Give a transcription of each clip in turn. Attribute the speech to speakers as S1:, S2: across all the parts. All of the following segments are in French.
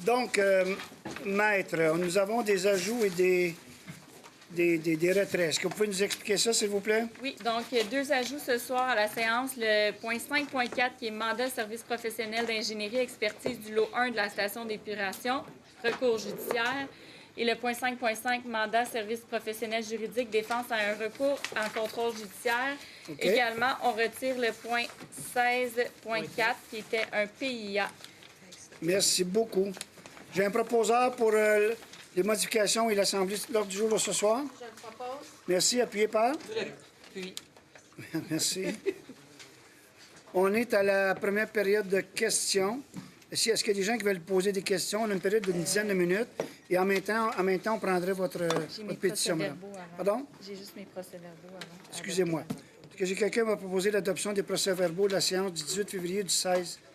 S1: Donc, Maître, nous avons des ajouts et des retraits. Est-ce que vous pouvez nous expliquer ça, s'il vous plaît?
S2: Oui, donc 2 ajouts ce soir à la séance. Le point 5.4 qui est mandat service professionnel d'ingénierie expertise du lot 1 de la station d'épuration, recours judiciaire. Et le point 5.5, mandat service professionnel juridique défense à un recours en contrôle judiciaire.
S1: Okay.
S2: Également, on retire le point 16.4 qui était un PIA.
S1: Merci beaucoup. J'ai un proposeur pour les modifications et l'Assemblée de l'ordre du jour de ce soir.
S3: Je le propose.
S1: Merci. Appuyé par?
S3: Puis.
S1: Merci. On est à la première période de questions. Est-ce qu'il y a des gens qui veulent poser des questions? On a une période d'une dizaine de minutes. Et en même temps on prendrait votre pétition. Pardon?
S2: J'ai juste mes procès-verbaux avant.
S1: Excusez-moi. Est-ce que j'ai quelqu'un qui va proposer l'adoption des procès-verbaux de la séance du 18 février du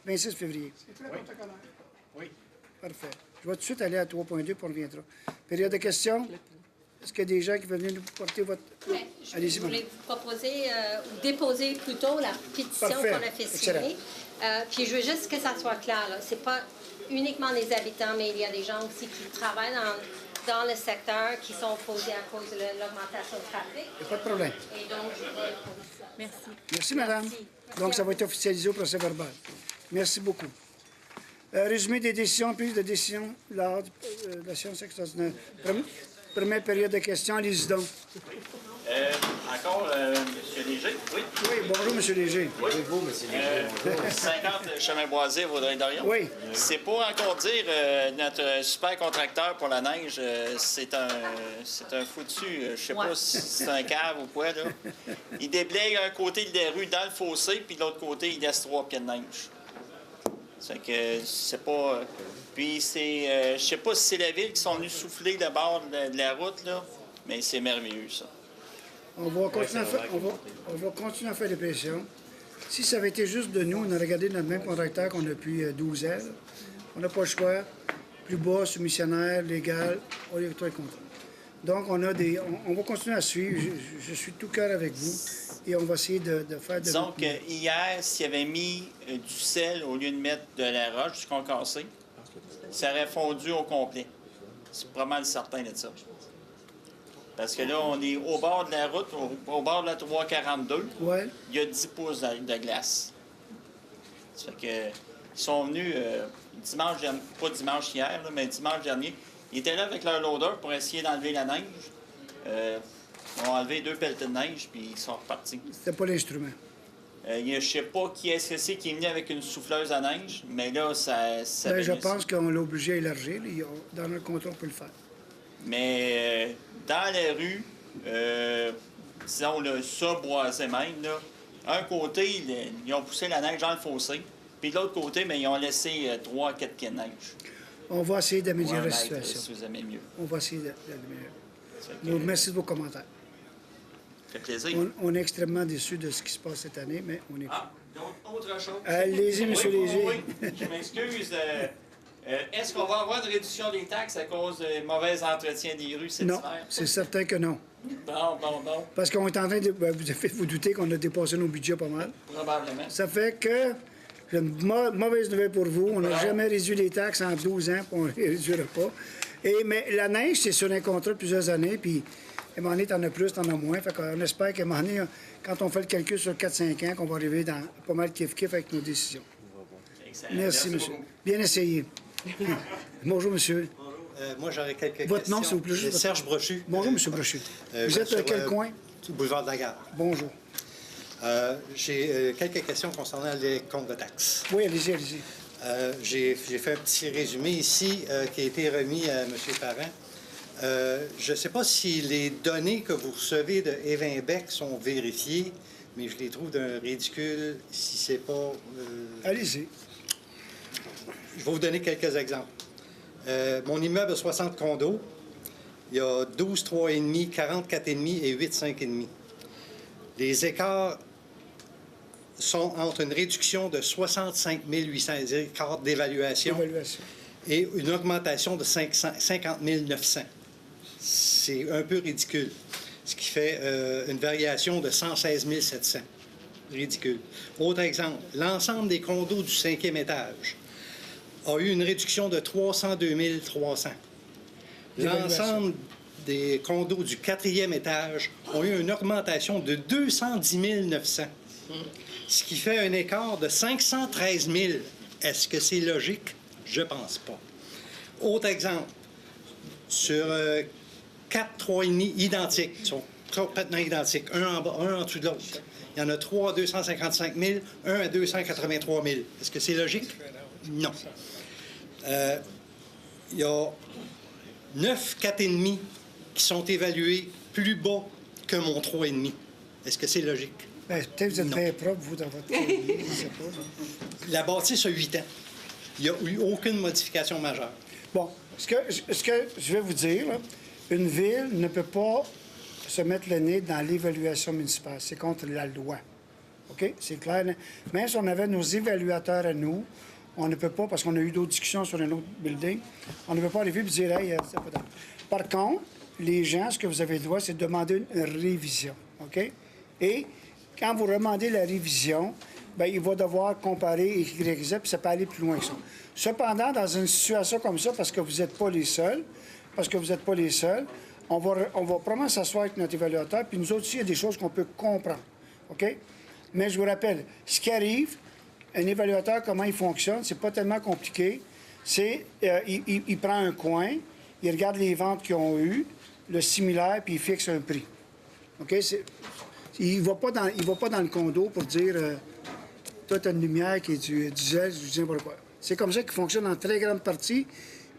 S1: 26 février?
S4: Oui.
S1: Parfait. Je vais tout de suite aller à 3.2 puis on reviendra. Période de questions? Est-ce qu'il y a des gens qui veulent venir nous porter votre... Allez-y,
S3: Je voulais vous proposer, ou déposer plutôt la pétition
S1: Parfait.
S3: qu'on a fait signer. Puis je veux juste que ça soit clair. Ce n'est pas uniquement les habitants, mais il y a des gens aussi qui travaillent dans le secteur qui sont opposés à cause de l'augmentation de trafic.
S1: Il n'y a pas de problème.
S3: Et donc, je vais poser ça.
S2: Merci.
S1: Merci, madame.
S3: Merci.
S1: Donc, ça va être officialisé au procès verbal. Merci beaucoup. Résumé des décisions, prises de décision lors de la séance extraordinaire. Première période de questions. Allez-y donc.
S4: Encore, M. Léger? Oui.
S1: Oui, bonjour, M. Léger.
S4: Bonjour, M. Léger. 50 chemin boisé, Vaudreuil-Dorion.
S1: Oui.
S4: C'est pour encore dire, notre super contracteur pour la neige, c'est un foutu, je sais pas si c'est un cave ou quoi, là. Il déblaye un côté de la rue dans le fossé, puis de l'autre côté, il laisse 3 pieds de neige. C'est que c'est pas... Puis c'est... je sais pas si c'est la ville qui sont venus souffler le bord de la route, là, mais c'est merveilleux, ça.
S1: On va continuer à faire des pressions. Si ça avait été juste de nous, on aurait regardé notre même contracteur qu'on a depuis 12 ans. Là. On n'a pas le choix. Plus bas, soumissionnaire, légal, on est très content. Donc, on va continuer à suivre. Je suis tout cœur avec vous et on va essayer de faire...
S4: Disons qu'hier, s'il avait mis du sel au lieu de mettre de la roche, du concassé, ça aurait fondu au complet. C'est probablement certain de ça. Parce que là, on est au bord de la route, au bord de la 342.
S1: Ouais.
S4: Il y a 10 pouces de glace. Ça fait que, ils sont venus dimanche, pas dimanche hier, là, mais dimanche dernier. Ils étaient là avec leur loader pour essayer d'enlever la neige. Ils ont enlevé 2 pelletées de neige, puis ils sont repartis.
S1: C'était pas l'instrument.
S4: Je ne sais pas qui est-ce que c'est qui est venu avec une souffleuse à neige, mais là, ça
S1: Ben, je pense qu'on l'a obligé à élargir. Dans notre contrat, on peut le faire.
S4: Mais dans la rue, disons, ça boisé même, là, un côté, ils ont poussé la neige dans le fossé, puis de l'autre côté, mais ils ont laissé 3-4 pieds de neige.
S1: On va essayer d'améliorer la
S4: Si
S1: situation.
S4: vous aimez mieux.
S1: On va essayer d'améliorer. Merci de vos commentaires.
S4: Ça fait plaisir.
S1: On est extrêmement déçus de ce qui se passe cette année, mais on est...
S4: Ah, autre chose.
S1: Allez-y, M. Léger.
S4: Oui, je m'excuse. Est-ce qu'on va avoir une réduction des taxes à cause du mauvais entretien des rues cet
S1: Non,
S4: hiver?
S1: c'est certain que non.
S4: Bon.
S1: Parce qu'on est en train de... vous avez fait vous douter qu'on a dépassé nos budgets pas mal.
S4: Probablement.
S1: Ça fait que... J'ai une mauvaise nouvelle pour vous. On n'a jamais réduit les taxes en 12 ans, puis on ne les réduira pas. Mais la neige, c'est sur un contrat de plusieurs années, puis à un moment donné, t'en as plus, t'en as moins. Fait qu'on espère qu'à un moment donné, quand on fait le calcul sur 4-5 ans, qu'on va arriver dans pas mal kiff-kiff avec nos décisions.
S4: Excellent.
S1: Merci, monsieur. Bien essayé. Bonjour, monsieur.
S5: Moi, j'aurais quelques questions.
S1: Votre nom, s'il vous plaît?
S5: Serge Brochu.
S1: Bonjour, monsieur Brochu. Vous êtes à quel coin?
S5: Boulevard de la Gare.
S1: Bonjour.
S5: J'ai quelques questions concernant les comptes de taxes.
S1: Oui, allez-y.
S5: J'ai fait un petit résumé ici qui a été remis à M. Parent. Je ne sais pas si les données que vous recevez de Evinbec sont vérifiées, mais je les trouve d'un ridicule si c'est pas...
S1: Allez-y.
S5: Je vais vous donner quelques exemples. Mon immeuble a 60 condos. Il y a 12 3,5, 44,5 et 8 5,5. Les écarts sont entre une réduction de 65 800 écarts d'évaluation et une augmentation de 50 900. C'est un peu ridicule, ce qui fait une variation de 116 700. Ridicule. Autre exemple, l'ensemble des condos du 5e étage a eu une réduction de 302 300. L'ensemble des condos du 4e étage ont eu une augmentation de 210 900, ce qui fait un écart de 513 000. Est-ce que c'est logique? Je pense pas. Autre exemple, sur 4 3,5 identiques, ils sont complètement identiques, un en bas, un en dessous de l'autre. Il y en a 3 à 255 000, un à 283 000. Est-ce que c'est logique? Non. Il y a 9 4,5 qui sont évalués plus bas que mon 3,5. Est-ce que c'est logique?
S1: Bien, peut-être que vous êtes
S5: Non.
S1: bien propre, vous, dans votre famille, je sais pas.
S5: La bâtisse a 8 ans. Il n'y a eu aucune modification majeure.
S1: Bon, ce que je vais vous dire, là, une ville ne peut pas se mettre le nez dans l'évaluation municipale. C'est contre la loi. OK? C'est clair. Même si on avait nos évaluateurs à nous, on ne peut pas, parce qu'on a eu d'autres discussions sur un autre building, on ne peut pas arriver et dire, hey, c'est pas d'accord. Par contre, les gens, ce que vous avez le droit, c'est de demander une révision. OK? Et quand vous demandez la révision, bien, il va devoir comparer XYZ, puis ça peut aller plus loin que ça. Cependant, dans une situation comme ça, parce que vous n'êtes pas les seuls, on va probablement s'asseoir avec notre évaluateur, puis nous autres aussi, il y a des choses qu'on peut comprendre. OK? Mais je vous rappelle, ce qui arrive, un évaluateur, comment il fonctionne, c'est pas tellement compliqué. C'est, il prend un coin, il regarde les ventes qu'ils ont eues, le similaire, puis il fixe un prix. OK? Il ne va pas dans le condo pour dire toi, tu as une lumière qui est du diesel, je dis n'importe quoi. C'est comme ça qu'il fonctionne en très grande partie.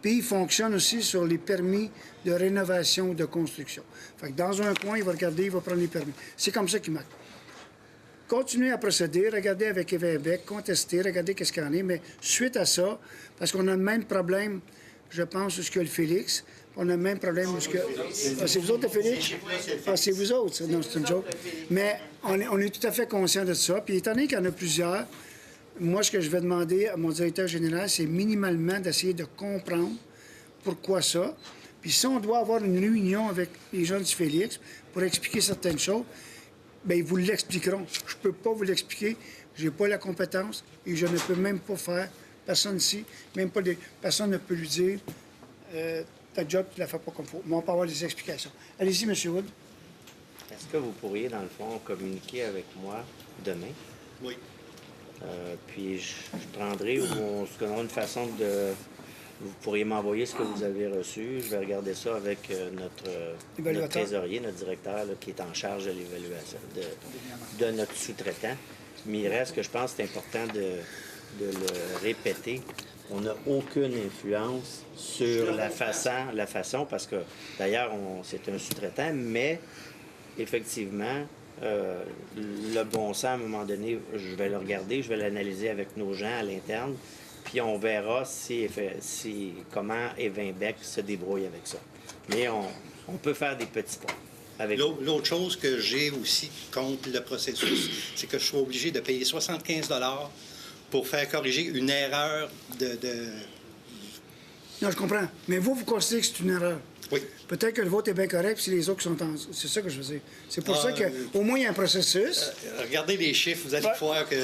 S1: Puis il fonctionne aussi sur les permis de rénovation ou de construction. Fait que dans un coin, il va regarder, il va prendre les permis. C'est comme ça qu'il marque. Continuez à procéder, regardez avec Evenbec, contester, regardez qu'est-ce qu'il y en a. Mais suite à ça, parce qu'on a le même problème, je pense, où ce que le Félix, on a le même problème où ce que... Ah, c'est vous autres, le Félix? Ah, c'est vous autres, ça. Non, c'est une joke. Mais on est tout à fait conscient de ça. Puis étant donné qu'il y en a plusieurs, moi, ce que je vais demander à mon directeur général, c'est minimalement d'essayer de comprendre pourquoi ça. Puis si on doit avoir une réunion avec les gens du Félix pour expliquer certaines choses, bien, ils vous l'expliqueront. Je ne peux pas vous l'expliquer. Je n'ai pas la compétence et je ne peux même pas faire. Personne ici, même pas personne ne peut lui dire ta job, tu ne la fais pas comme il faut. Mais on peut avoir des explications. Allez-y, M. Wood.
S6: Est-ce que vous pourriez, dans le fond, communiquer avec moi demain?
S5: Oui.
S6: Puis je prendrai ou on se donnera une façon de... Vous pourriez m'envoyer ce que vous avez reçu. Je vais regarder ça avec notre trésorier, notre directeur là, qui est en charge de l'évaluation de notre sous-traitant. Mais il reste que je pense que c'est important de le répéter. On n'a aucune influence sur la façon parce que d'ailleurs, c'est un sous-traitant, mais effectivement, le bon sens, à un moment donné, je vais le regarder, je vais l'analyser avec nos gens à l'interne, puis on verra comment Evenbec se débrouille avec ça. Mais on peut faire des petits pas.
S5: L'autre chose que j'ai aussi contre le processus, c'est que je suis obligé de payer 75 $ pour faire corriger une erreur de...
S1: Non, je comprends. Mais vous considérez que c'est une erreur.
S5: Oui.
S1: Peut-être que le vote est bien correct, puis les autres sont en... C'est ça que je veux dire. C'est pour ça qu'au moins, il y a un processus.
S5: Regardez les chiffres, vous allez voir que...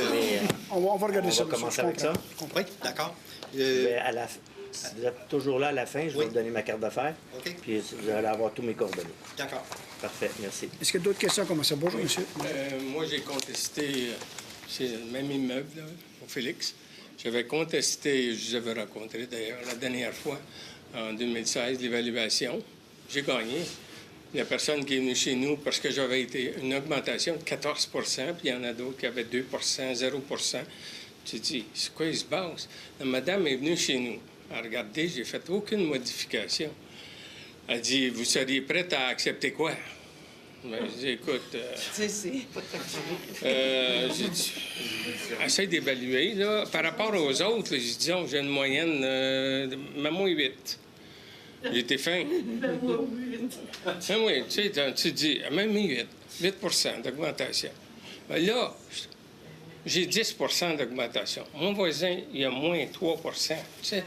S1: On va regarder ça.
S6: On va commencer avec ça.
S5: Oui, d'accord.
S6: Si vous êtes toujours là à la fin, je vais vous donner ma carte d'affaires.
S5: OK.
S6: Puis vous allez avoir tous mes coordonnées.
S5: D'accord.
S6: Parfait, merci.
S1: Est-ce qu'il y a d'autres questions comme ça? Bonjour, monsieur.
S7: Moi, j'ai contesté, c'est le même immeuble, là, au Félix. J'avais contesté, je vous avais rencontré d'ailleurs la dernière fois, en 2016, l'évaluation. J'ai gagné. La personne qui est venue chez nous, parce que j'avais été une augmentation de 14 puis il y en a d'autres qui avaient 2 0 J'ai dit, c'est quoi, ils se basent? La madame est venue chez nous. Elle a regardé, j'ai fait aucune modification. Elle dit, vous seriez prête à accepter quoi? Ben, je dis, écoute, j'ai dit, essaye d'évaluer, là. Par rapport aux autres, là, j'ai dit, disons, j'ai une moyenne, mets-moi 8. J'ai été fin. Mets-moi 8. Ben oui, tu sais, tu dis, même 8 d'augmentation. Ben là, j'ai 10 d'augmentation. Mon voisin, il a moins 3 tu sais.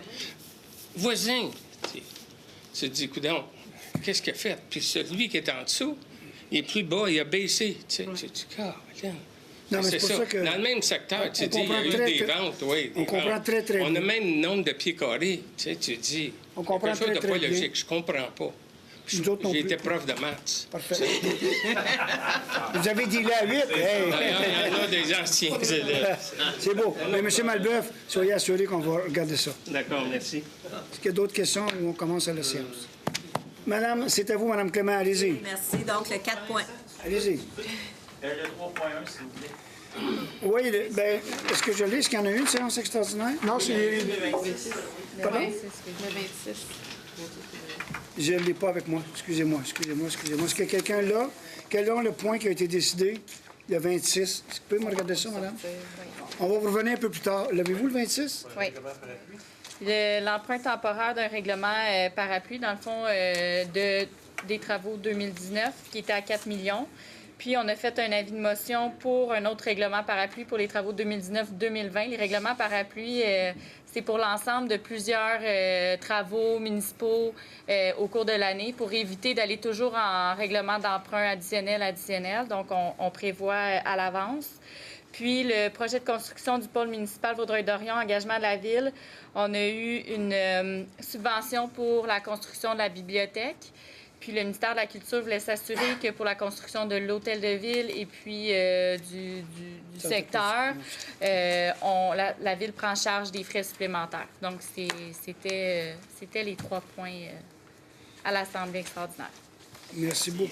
S7: Voisin, tu te dis, coudonc, qu'est-ce qu'il a fait? Puis celui qui est en dessous, il est plus bas, il a baissé. Tu sais, j'ai dit, Caroline,
S1: Non, mais c'est pour ça que...
S7: Dans le même secteur, tu dis, il y a eu des ventes, oui.
S1: On comprend très, très
S7: On
S1: bien.
S7: a même nombre de pieds carrés. Tu sais, tu dis,
S1: On comprend
S7: quelque chose de
S1: très,
S7: pas
S1: très bien.
S7: logique. Je comprends pas.
S1: Nous autres non
S7: J'ai
S1: plus.
S7: été prof de maths.
S1: Parfait. Vous avez dit là à 8. Hey.
S7: Il y en a des anciens élèves.
S1: C'est beau. Mais M. Malbeuf, soyez assuré qu'on va regarder ça.
S7: D'accord, merci.
S1: Est-ce qu'il y a d'autres questions ou on commence à la séance? Madame, c'est à vous, Madame Clément. Allez-y.
S8: Merci. Donc, le 4 points.
S1: Allez-y.
S4: Le 3.1, s'il vous plaît.
S1: Oui, ben, est-ce que je l'ai? Est-ce qu'il y en a une séance extraordinaire? Non, c'est... Pardon?
S2: Le 26.
S1: Je ne l'ai pas avec moi. Excusez-moi. Est-ce que quelqu'un là? Quel est le point qui a été décidé? Le 26. Est-ce que vous pouvez me regarder ça, madame? On va vous revenir un peu plus tard. L'avez-vous, le 26?
S2: Oui. L'emprunt temporaire d'un règlement parapluie, dans le fond, des travaux 2019, qui était à 4 millions. Puis, on a fait un avis de motion pour un autre règlement parapluie pour les travaux 2019-2020. Les règlements parapluies, c'est pour l'ensemble de plusieurs travaux municipaux au cours de l'année pour éviter d'aller toujours en règlement d'emprunt additionnel. Donc, on prévoit à l'avance. Puis, le projet de construction du pôle municipal Vaudreuil-Dorion, engagement de la Ville, on a eu une subvention pour la construction de la bibliothèque. Puis, le ministère de la Culture voulait s'assurer que pour la construction de l'hôtel de ville et puis du secteur, la Ville prend en charge des frais supplémentaires. Donc, c'était les 3 points à l'Assemblée extraordinaire.
S1: Merci beaucoup.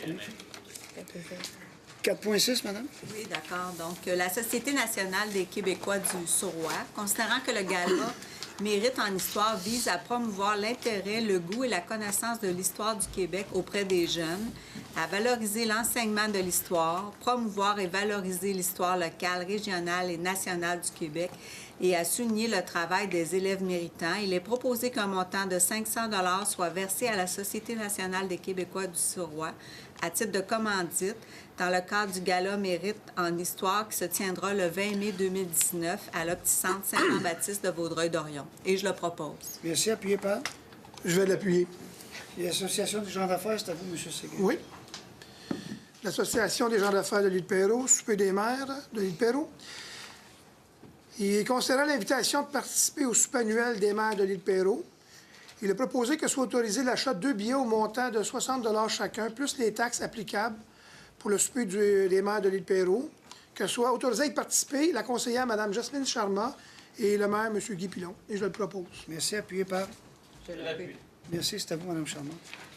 S1: 4.6, madame?
S8: Oui, d'accord. Donc, la Société nationale des Québécois du Sauroy, considérant que le gala Mérite en histoire vise à promouvoir l'intérêt, le goût et la connaissance de l'histoire du Québec auprès des jeunes, à valoriser l'enseignement de l'histoire, promouvoir et valoriser l'histoire locale, régionale et nationale du Québec et à souligner le travail des élèves méritants. Il est proposé qu'un montant de 500 $ soit versé à la Société nationale des Québécois du Sauroy à titre de commandite dans le cadre du Gala Mérite en histoire qui se tiendra le 20 mai 2019 à l'Opticentre Saint-Jean-Baptiste de Vaudreuil-Dorion. Et je le propose.
S1: Merci. Appuyé par?
S9: Je vais l'appuyer.
S1: L'Association des gens d'affaires, c'est à vous, M. Séguin.
S9: Oui. L'Association des gens d'affaires de l'île Perrot, Souper des maires de l'île Perrot. Et considérant l'invitation de participer au souper annuel des maires de l'île Perrot, il est proposé que soit autorisé l'achat de 2 billets au montant de 60 $ chacun, plus les taxes applicables pour le souper des maires de l'île Perrot, que soit autorisé à y participer la conseillère Mme Jasmine Charma et le maire M. Guy Pilon. Et je le propose.
S1: Merci. Appuyé par?
S8: Je l'appuie.
S1: Merci. C'est à vous, Mme Charma.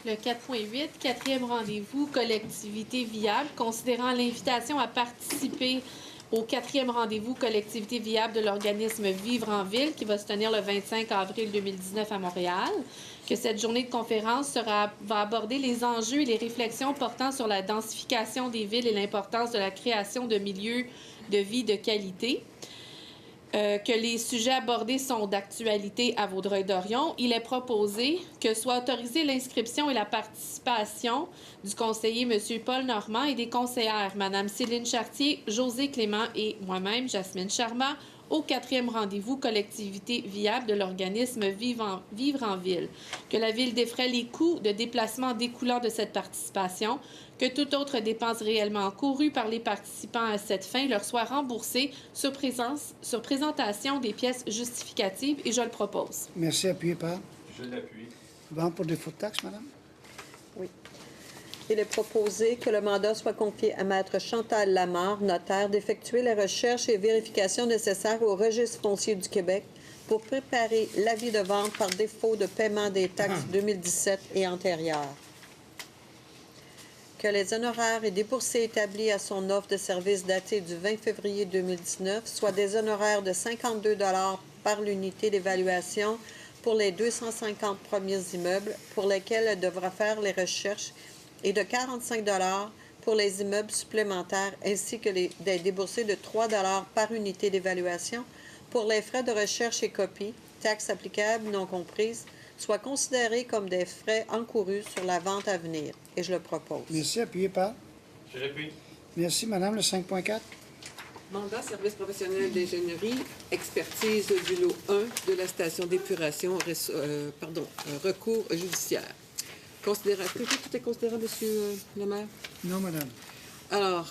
S10: Le 4.8, quatrième rendez-vous, collectivité viable, considérant l'invitation à participer au 4e rendez-vous collectivité viable de l'organisme Vivre en Ville qui va se tenir le 25 avril 2019 à Montréal, que cette journée de conférence va aborder les enjeux et les réflexions portant sur la densification des villes et l'importance de la création de milieux de vie de qualité. Que les sujets abordés sont d'actualité à Vaudreuil-Dorion. Il est proposé que soit autorisée l'inscription et la participation du conseiller M. Paul Normand et des conseillères Mme Céline Chartier, José Clément et moi-même, Jasmine Charma, au 4e rendez-vous collectivité viable de l'organisme Vivre en Ville. Que la Ville défraie les coûts de déplacement découlant de cette participation, que toute autre dépense réellement encourue par les participants à cette fin leur soit remboursée sur présentation des pièces justificatives et je le propose.
S1: Merci. Appuyé par?
S11: Je l'appuie.
S1: Vente pour défaut de taxe, madame?
S12: Oui. Il est proposé que le mandat soit confié à Maître Chantal Lamarre, notaire, d'effectuer les recherches et vérifications nécessaires au Registre foncier du Québec pour préparer l'avis de vente par défaut de paiement des taxes 2017 et antérieures. Que les honoraires et déboursés établis à son offre de service datée du 20 février 2019 soient des honoraires de 52 $ par l'unité d'évaluation pour les 250 premiers immeubles pour lesquels elle devra faire les recherches et de 45 $ pour les immeubles supplémentaires, ainsi que des déboursés de 3 $ par unité d'évaluation pour les frais de recherche et copie, taxes applicables non comprises, soient considérés comme des frais encourus sur la vente à venir. Et je le propose.
S1: Merci. Appuyé par?
S11: Je l'appuie.
S1: Merci, madame. Le 5.4.
S13: Mandat service professionnel d'ingénierie, expertise du lot 1 de la station d'épuration, recours judiciaire. Est-ce que tout est considéré, monsieur le maire?
S1: Non, madame.
S13: Alors,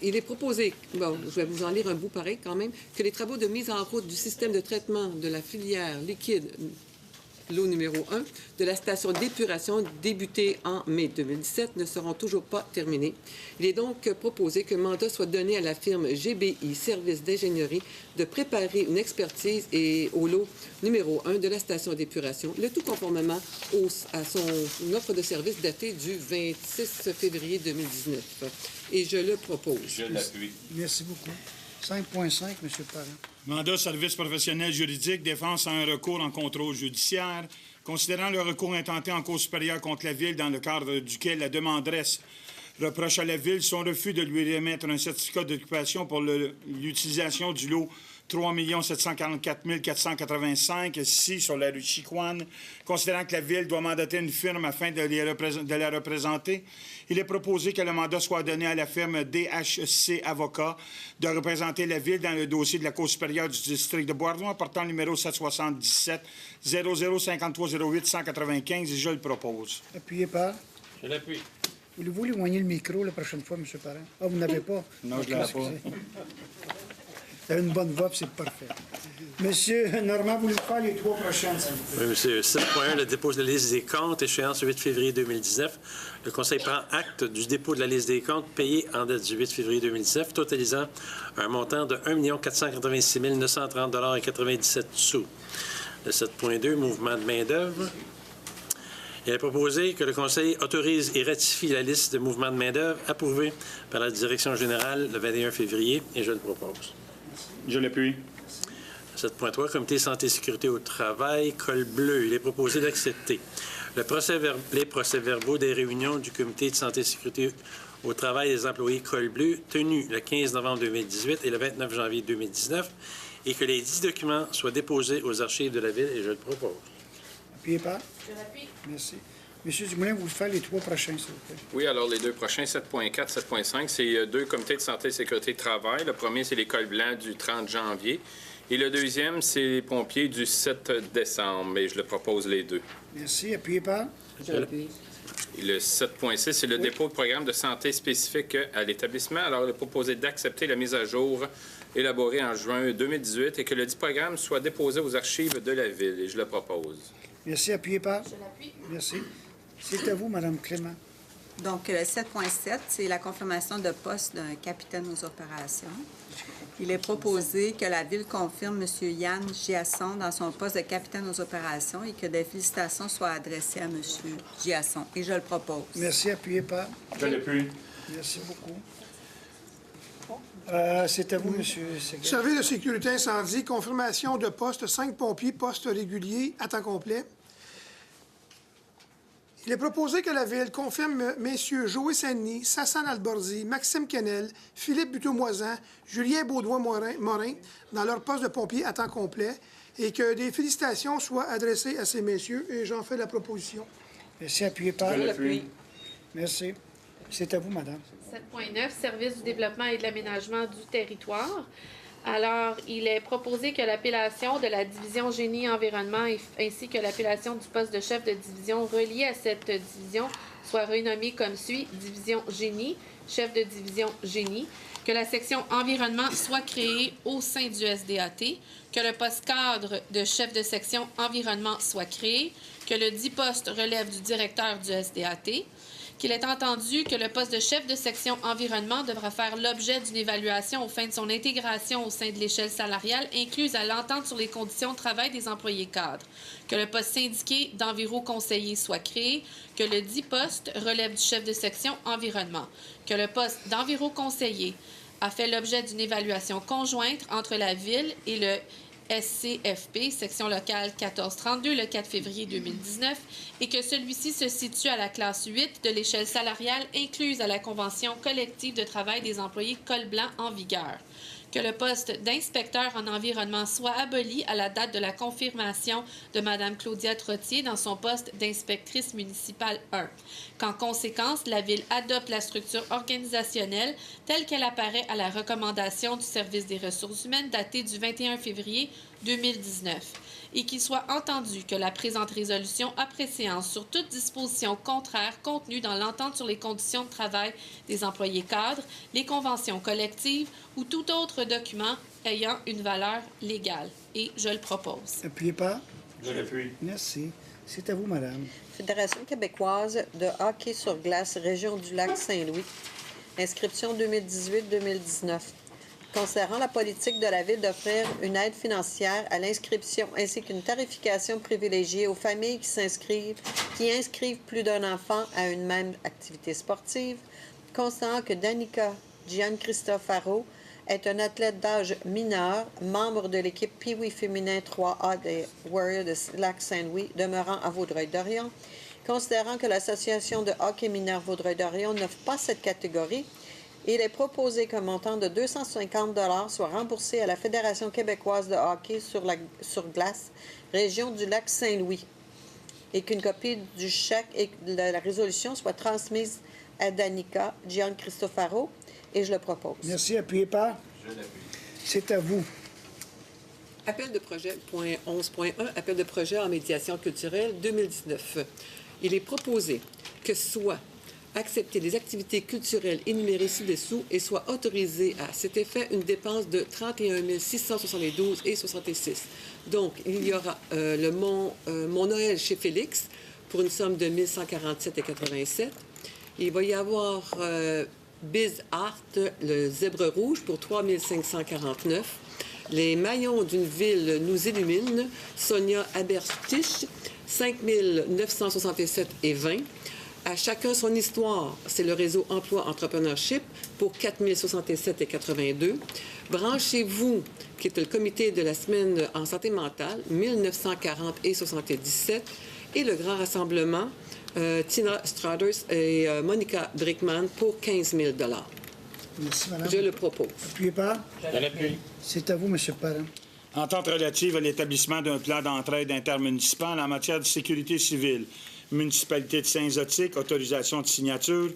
S13: Il est proposé, bon, je vais vous en lire un bout pareil quand même, que les travaux de mise en route du système de traitement de la filière liquide l'eau numéro 1 de la station d'épuration débutés en mai 2017 ne seront toujours pas terminés. Il est donc proposé qu'un mandat soit donné à la firme GBI Services d'ingénierie de préparer une expertise au lot numéro 1 de la station d'épuration, le tout conformément à son offre de service datée du 26 février 2019. Et je le propose.
S11: Je l'appuie.
S1: Merci beaucoup. 5.5, M. Parent.
S14: Mandat service professionnel juridique, défense à un recours en contrôle judiciaire. Considérant le recours intenté en Cour supérieure contre la Ville dans le cadre duquel la demanderesse reproche à la Ville son refus de lui remettre un certificat d'occupation pour l'utilisation du lot 3 744 485 ici sur la rue Chicoine. Considérant que la Ville doit mandater une firme afin de la représenter, il est proposé que le mandat soit donné à la firme DHC Avocats de représenter la Ville dans le dossier de la Cour supérieure du district de Bois-Ardois portant le numéro 777 005308 195 et je le propose.
S1: Appuyé par?
S11: Je l'appuie.
S1: Voulez-vous éloigner le micro la prochaine fois, M. Parent? Ah, vous n'avez pas?
S14: Non, je ne l'ai pas.
S1: Vous avez une bonne voix, puis c'est parfait. Monsieur Normand, voulez-vous faire les 3 prochaines, s'il vous plaît?
S15: Oui, monsieur. 7.1, le dépôt de la liste des comptes, échéance 8 février 2019. Le Conseil prend acte du dépôt de la liste des comptes payés en date du 8 février 2019, totalisant un montant de 1 486 930,97 $. Le 7.2, mouvement de main-d'œuvre. Il est proposé que le Conseil autorise et ratifie la liste de mouvements de main-d'œuvre approuvée par la Direction générale le 21 février, et je le propose.
S14: Je l'appuie.
S15: 7.3, Comité santé et sécurité au travail, col bleu. Il est proposé d'accepter les procès-verbaux des réunions du Comité de santé et sécurité au travail des employés col bleu tenues le 15 novembre 2018 et le 29 janvier 2019 et que les 10 documents soient déposés aux archives de la Ville, et je le propose.
S1: Appuyez par?
S10: Je l'appuie.
S1: Merci. Monsieur Dumoulin, vous faire les 3 prochains, s'il vous plaît.
S16: Oui, alors les 2 prochains, 7.4, 7.5, c'est 2 comités de santé et sécurité de travail. Le premier, c'est les cols blancs du 30 janvier. Et le deuxième, c'est les pompiers du 7 décembre. Et je le propose les 2.
S1: Merci. Appuyez par?
S13: Je l'appuie.
S16: Et le 7.6, c'est le dépôt de programme de santé spécifique à l'établissement. Alors, il est proposé d'accepter la mise à jour élaborée en juin 2018 et que le dit programme soit déposé aux archives de la Ville. Et je le propose.
S1: Merci. Appuyez par?
S10: Je l'appuie.
S1: Merci. C'est à vous, Mme Clément.
S8: Donc, le 7.7, c'est la confirmation de poste d'un capitaine aux opérations. Il est proposé que la Ville confirme M. Yann Giasson dans son poste de capitaine aux opérations et que des félicitations soient adressées à M. Giasson. Et je le propose.
S1: Merci. Appuyez par?
S14: Je l'appuie.
S1: Merci beaucoup. C'est à vous, M. Seguin.
S9: Service de sécurité incendie, confirmation de poste 5 pompiers, poste régulier à temps complet. Il est proposé que la Ville confirme messieurs Joël Saint-Denis, Sassan Alborzi, Maxime Kennel, Philippe Buteau-Moisan, Julien Baudouin-Morin dans leur poste de pompier à temps complet et que des félicitations soient adressées à ces messieurs et j'en fais la proposition.
S1: Merci. Appuyé par?
S13: Je l'appuie.
S1: Merci. C'est à vous, madame.
S10: 7.9, Service du développement et de l'aménagement du territoire. Alors, il est proposé que l'appellation de la division génie-environnement ainsi que l'appellation du poste de chef de division relié à cette division soit renommée comme suit: division génie, chef de division génie, que la section environnement soit créée au sein du SDAT, que le poste cadre de chef de section environnement soit créé, que le dit poste relève du directeur du SDAT, qu'il est entendu que le poste de chef de section environnement devra faire l'objet d'une évaluation aux fins de son intégration au sein de l'échelle salariale incluse à l'entente sur les conditions de travail des employés cadres, que le poste syndiqué d'environ-conseiller soit créé, que le dit poste relève du chef de section environnement, que le poste d'environ-conseiller a fait l'objet d'une évaluation conjointe entre la Ville et le SCFP, section locale 1432, le 4 février 2019, et que celui-ci se situe à la classe 8 de l'échelle salariale incluse à la Convention collective de travail des employés col blanc en vigueur, que le poste d'inspecteur en environnement soit aboli à la date de la confirmation de Mme Claudia Trottier dans son poste d'inspectrice municipale 1, qu'en conséquence, la Ville adopte la structure organisationnelle telle qu'elle apparaît à la recommandation du Service des ressources humaines datée du 21 février 2019, et qu'il soit entendu que la présente résolution a préséance sur toute disposition contraire contenue dans l'entente sur les conditions de travail des employés cadres, les conventions collectives ou tout autre document ayant une valeur légale. Et je le propose.
S1: Appuyez pas.
S14: Je l'appuie.
S1: Merci. C'est à vous, madame.
S12: Fédération québécoise de hockey sur glace, Région du Lac-Saint-Louis. Inscription 2018-2019. Considérant la politique de la Ville d'offrir une aide financière à l'inscription ainsi qu'une tarification privilégiée aux familles qui inscrivent plus d'un enfant à une même activité sportive, considérant que Danica Giancristofaro est un athlète d'âge mineur, membre de l'équipe Pee-Wee féminin 3A des Warriors de Lac-Saint-Louis, demeurant à Vaudreuil-Dorion, considérant que l'Association de hockey mineur Vaudreuil-Dorion n'offre pas cette catégorie, il est proposé qu'un montant de 250 $ soit remboursé à la Fédération québécoise de hockey sur glace, Région du Lac-Saint-Louis, et qu'une copie du chèque et de la résolution soit transmise à Danica Giancristofaro, et je le propose.
S1: Merci. Appuyez pas.
S16: Je l'appuie.
S1: C'est à vous.
S13: Appel de projet, point 11.1, appel de projet en médiation culturelle 2019. Il est proposé que soit accepter les activités culturelles énumérées ci-dessous et soit autorisé à cet effet une dépense de 31 672,66 $. Donc, il y aura le Mont Noël chez Félix pour une somme de 1147,87 $. Il va y avoir Biz Art, le zèbre rouge, pour 3 549 $. Les maillons d'une ville nous illuminent, Sonia Aberstich, 5 967,20 $. À chacun son histoire, c'est le réseau Emploi Entrepreneurship pour 4 067,82 $. Branchez-vous, qui est le comité de la semaine en santé mentale, 1940,77 $. Et le grand rassemblement, Tina Straders et Monica Drickman pour 15 000 $.
S1: Merci, madame.
S13: Je le propose.
S1: Appuyez pas.
S14: Je l'appuie.
S1: C'est à vous, monsieur Parent.
S14: Entente relative à l'établissement d'un plan d'entraide intermunicipal en matière de sécurité civile. Municipalité de Saint-Zotique, autorisation de signature.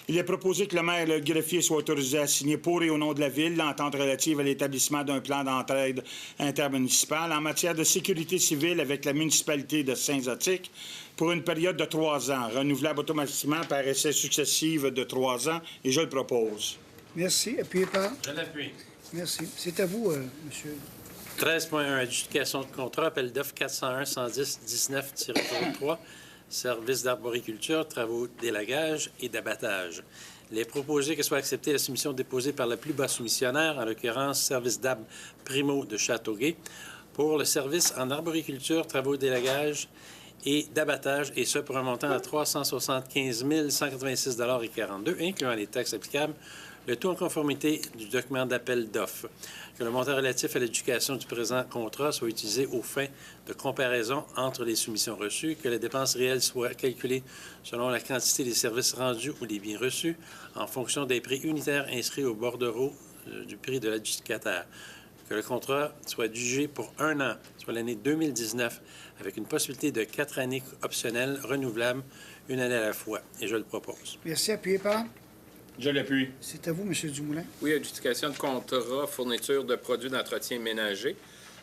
S14: Il est proposé que le maire et le greffier soient autorisés à signer pour et au nom de la Ville l'entente relative à l'établissement d'un plan d'entraide intermunicipal en matière de sécurité civile avec la municipalité de Saint-Zotique pour une période de 3 ans, renouvelable automatiquement par essai successif de 3 ans, et je le propose.
S1: Merci. Appuyez pas.
S15: Je l'appuie.
S1: Merci. C'est à vous, monsieur.
S15: 13.1, adjudication de contrat, appel d'offres 401-110-19-03, service d'arboriculture, travaux d'élagage et d'abattage. Il est proposé que soit acceptée la soumission déposée par la plus bas soumissionnaire, en l'occurrence Service d'Arbre Primo de Châteauguay, pour le service en arboriculture, travaux d'élagage et d'abattage, et ce pour un montant de 375 186,42 $, incluant les taxes applicables, le tout en conformité du document d'appel d'offres. Que le montant relatif à l'éducation du présent contrat soit utilisé aux fins de comparaison entre les soumissions reçues, que les dépenses réelles soient calculées selon la quantité des services rendus ou des biens reçus, en fonction des prix unitaires inscrits au bordereau du prix de l'adjudicateur. Que le contrat soit jugé pour 1 an, soit l'année 2019, avec une possibilité de 4 années optionnelles renouvelables, une année à la fois. Et je le propose.
S1: Merci. Appuyez pas.
S14: Je l'appuie.
S1: C'est à vous, M. Dumoulin.
S16: Oui, adjudication de contrat, fourniture de produits d'entretien ménager.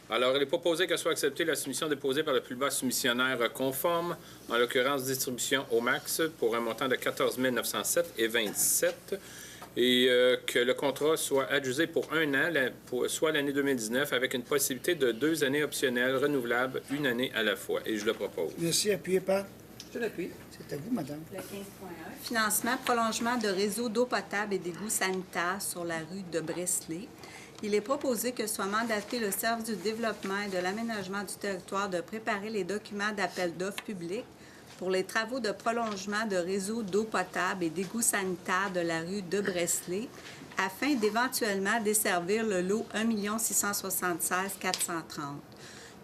S16: Alors, il est proposé que soit acceptée la soumission déposée par le plus bas soumissionnaire conforme, en l'occurrence distribution au max, pour un montant de 14 907,27 $, et que le contrat soit adjugé pour 1 an, soit l'année 2019, avec une possibilité de 2 années optionnelles renouvelables, une année à la fois. Et je le propose.
S1: Merci. Appuyez pas.
S13: Je l'appuie.
S1: C'est à vous, madame.
S8: Le 15.1. Financement, prolongement de réseau d'eau potable et d'égouts sanitaires sur la rue de Bresley. Il est proposé que soit mandaté le Service du développement et de l'aménagement du territoire de préparer les documents d'appel d'offres publics pour les travaux de prolongement de réseau d'eau potable et d'égouts sanitaires de la rue de Bresley afin d'éventuellement desservir le lot 1 676 430.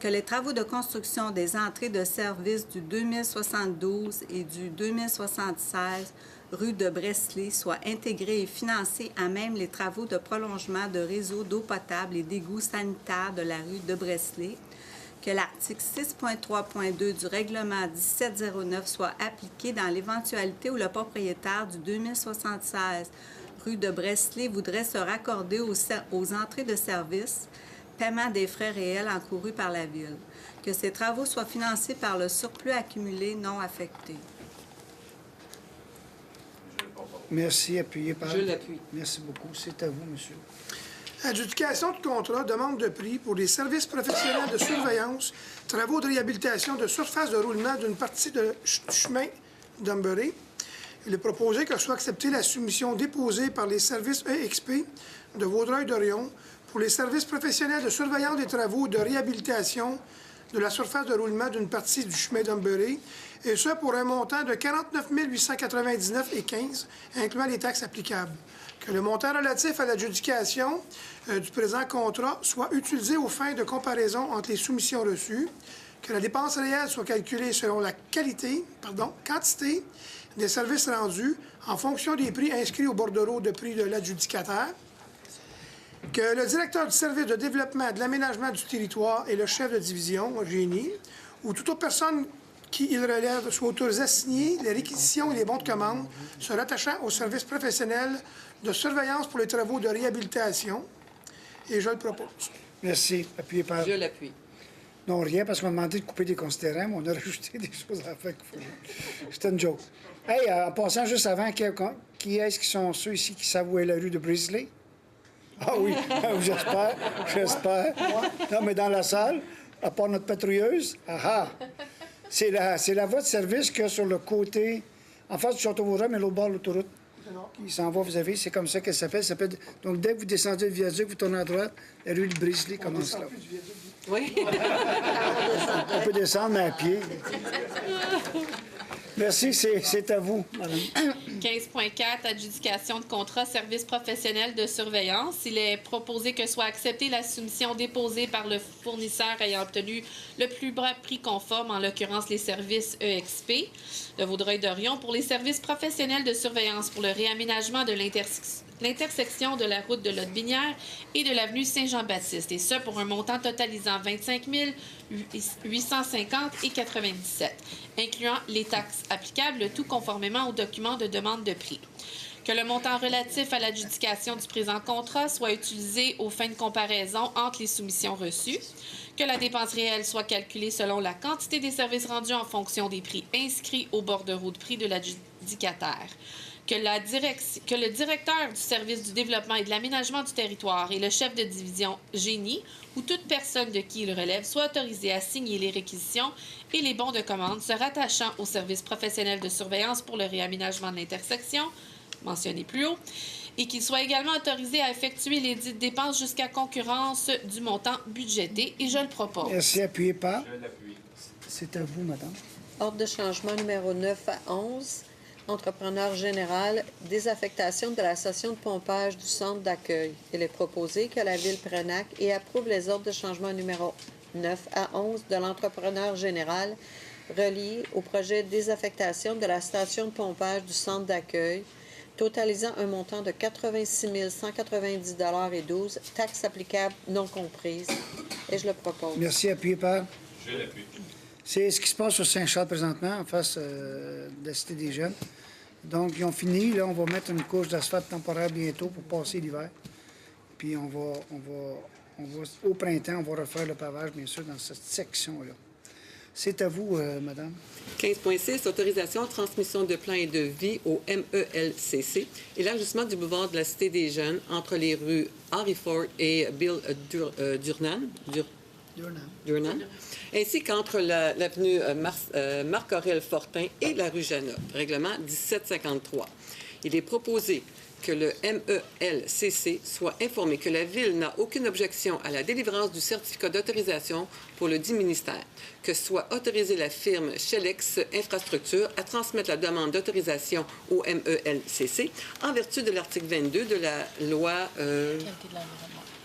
S8: que les travaux de construction des entrées de service du 2072 et du 2076 rue de Bresley soient intégrés et financés à même les travaux de prolongement de réseau d'eau potable et d'égouts sanitaires de la rue de Bresley, que l'article 6.3.2 du règlement 1709 soit appliqué dans l'éventualité où le propriétaire du 2076 rue de Bresley voudrait se raccorder aux entrées de service, paiement des frais réels encourus par la Ville, que ces travaux soient financés par le surplus accumulé non affecté.
S1: Merci. Appuyé par...
S13: Je l'appuie.
S1: Merci beaucoup. C'est à vous, monsieur.
S9: Adjudication de contrat, demande de prix pour les services professionnels de surveillance, travaux de réhabilitation de surface de roulement d'une partie de chemin d'Umberry. Il est proposé que soit acceptée la soumission déposée par les services EXP de Vaudreuil-Dorion pour les services professionnels de surveillance des travaux de réhabilitation de la surface de roulement d'une partie du chemin d'Umberry, et ce pour un montant de 49 899,15 incluant les taxes applicables. Que le montant relatif à l'adjudication du présent contrat soit utilisé aux fins de comparaison entre les soumissions reçues, que la dépense réelle soit calculée selon la quantité des services rendus en fonction des prix inscrits au bordereau de prix de l'adjudicataire, que le directeur du service de développement et de l'aménagement du territoire et le chef de division, génie, ou toute autre personne qui il relève soit autorisé à signer les réquisitions et les bons de commande se rattachant au service professionnel de surveillance pour les travaux de réhabilitation. Et je le propose.
S1: Merci. Appuyé par...
S13: Je l'appuie.
S1: Non, rien, parce qu'on m'a demandé de couper des considérants, mais on a rajouté des choses à faire. C'était une joke. Hey, en passant juste avant, qui est-ce qui sont ceux ici qui savent où est la rue de Bresley? Ah oui, j'espère. Non, mais dans la salle, à part notre patrouilleuse, c'est la voie de service qu'il y a sur le côté, en face du Château-Vaudreuil, mais l'autre bord de l'autoroute, qui s'en va, vous avez, c'est comme ça qu'elle s'appelle. Donc, dès que vous descendez le viaduc, vous tournez à droite, la rue de Bresley commence là.
S13: Oui.
S1: On peut descendre, mais à pied. Merci, c'est à vous, madame.
S10: 15.4, adjudication de contrat service professionnel de surveillance. Il est proposé que soit acceptée la soumission déposée par le fournisseur ayant obtenu le plus bas prix conforme, en l'occurrence les services EXP de Vaudreuil-Dorion, pour les services professionnels de surveillance pour le réaménagement de l'intersection de la route de Lotbinière et de l'avenue Saint-Jean-Baptiste, et ce pour un montant totalisant 25 850,97, incluant les taxes applicables, le tout conformément aux documents de demande de prix. Que le montant relatif à l'adjudication du présent contrat soit utilisé aux fins de comparaison entre les soumissions reçues. Que la dépense réelle soit calculée selon la quantité des services rendus en fonction des prix inscrits au bordereau de prix de l'adjudicataire. Que le directeur du service du développement et de l'aménagement du territoire et le chef de division génie ou toute personne de qui il relève soit autorisé à signer les réquisitions et les bons de commande se rattachant au service professionnel de surveillance pour le réaménagement de l'intersection, mentionné plus haut, et qu'il soit également autorisé à effectuer les dites dépenses jusqu'à concurrence du montant budgété, et je le propose.
S1: Merci. Appuyé par... Je l'appuie. C'est à vous, madame.
S12: Ordre de changement numéro 9 à 11. Entrepreneur général, désaffectation de la station de pompage du centre d'accueil. Il est proposé que la Ville prenne acte et approuve les ordres de changement numéro 9 à 11 de l'entrepreneur général reliés au projet de désaffectation de la station de pompage du centre d'accueil, totalisant un montant de 86 190,12 $, taxes applicables non comprises. Et je le propose.
S1: Merci. Appuyé par...
S16: Je l'appuie.
S1: C'est ce qui se passe sur Saint-Charles présentement, en face de la Cité des Jeunes. Donc, ils ont fini. Là, on va mettre une couche d'asphalte temporaire bientôt pour passer l'hiver. Puis, on va, au printemps, on va refaire le pavage, bien sûr, dans cette section-là. C'est à vous, madame.
S13: 15.6, autorisation, transmission de plans et de vie au MELCC et l'ajustement du boulevard de la Cité des Jeunes entre les rues Henry Ford et Bill Durnan, ainsi qu'entre l'avenue Marc-Aurèle Fortin et la rue Janot, règlement 1753. Il est proposé que le MELCC soit informé que la Ville n'a aucune objection à la délivrance du certificat d'autorisation pour le dit ministère, que soit autorisée la firme Shelex Infrastructure à transmettre la demande d'autorisation au MELCC en vertu de l'article 22 de la loi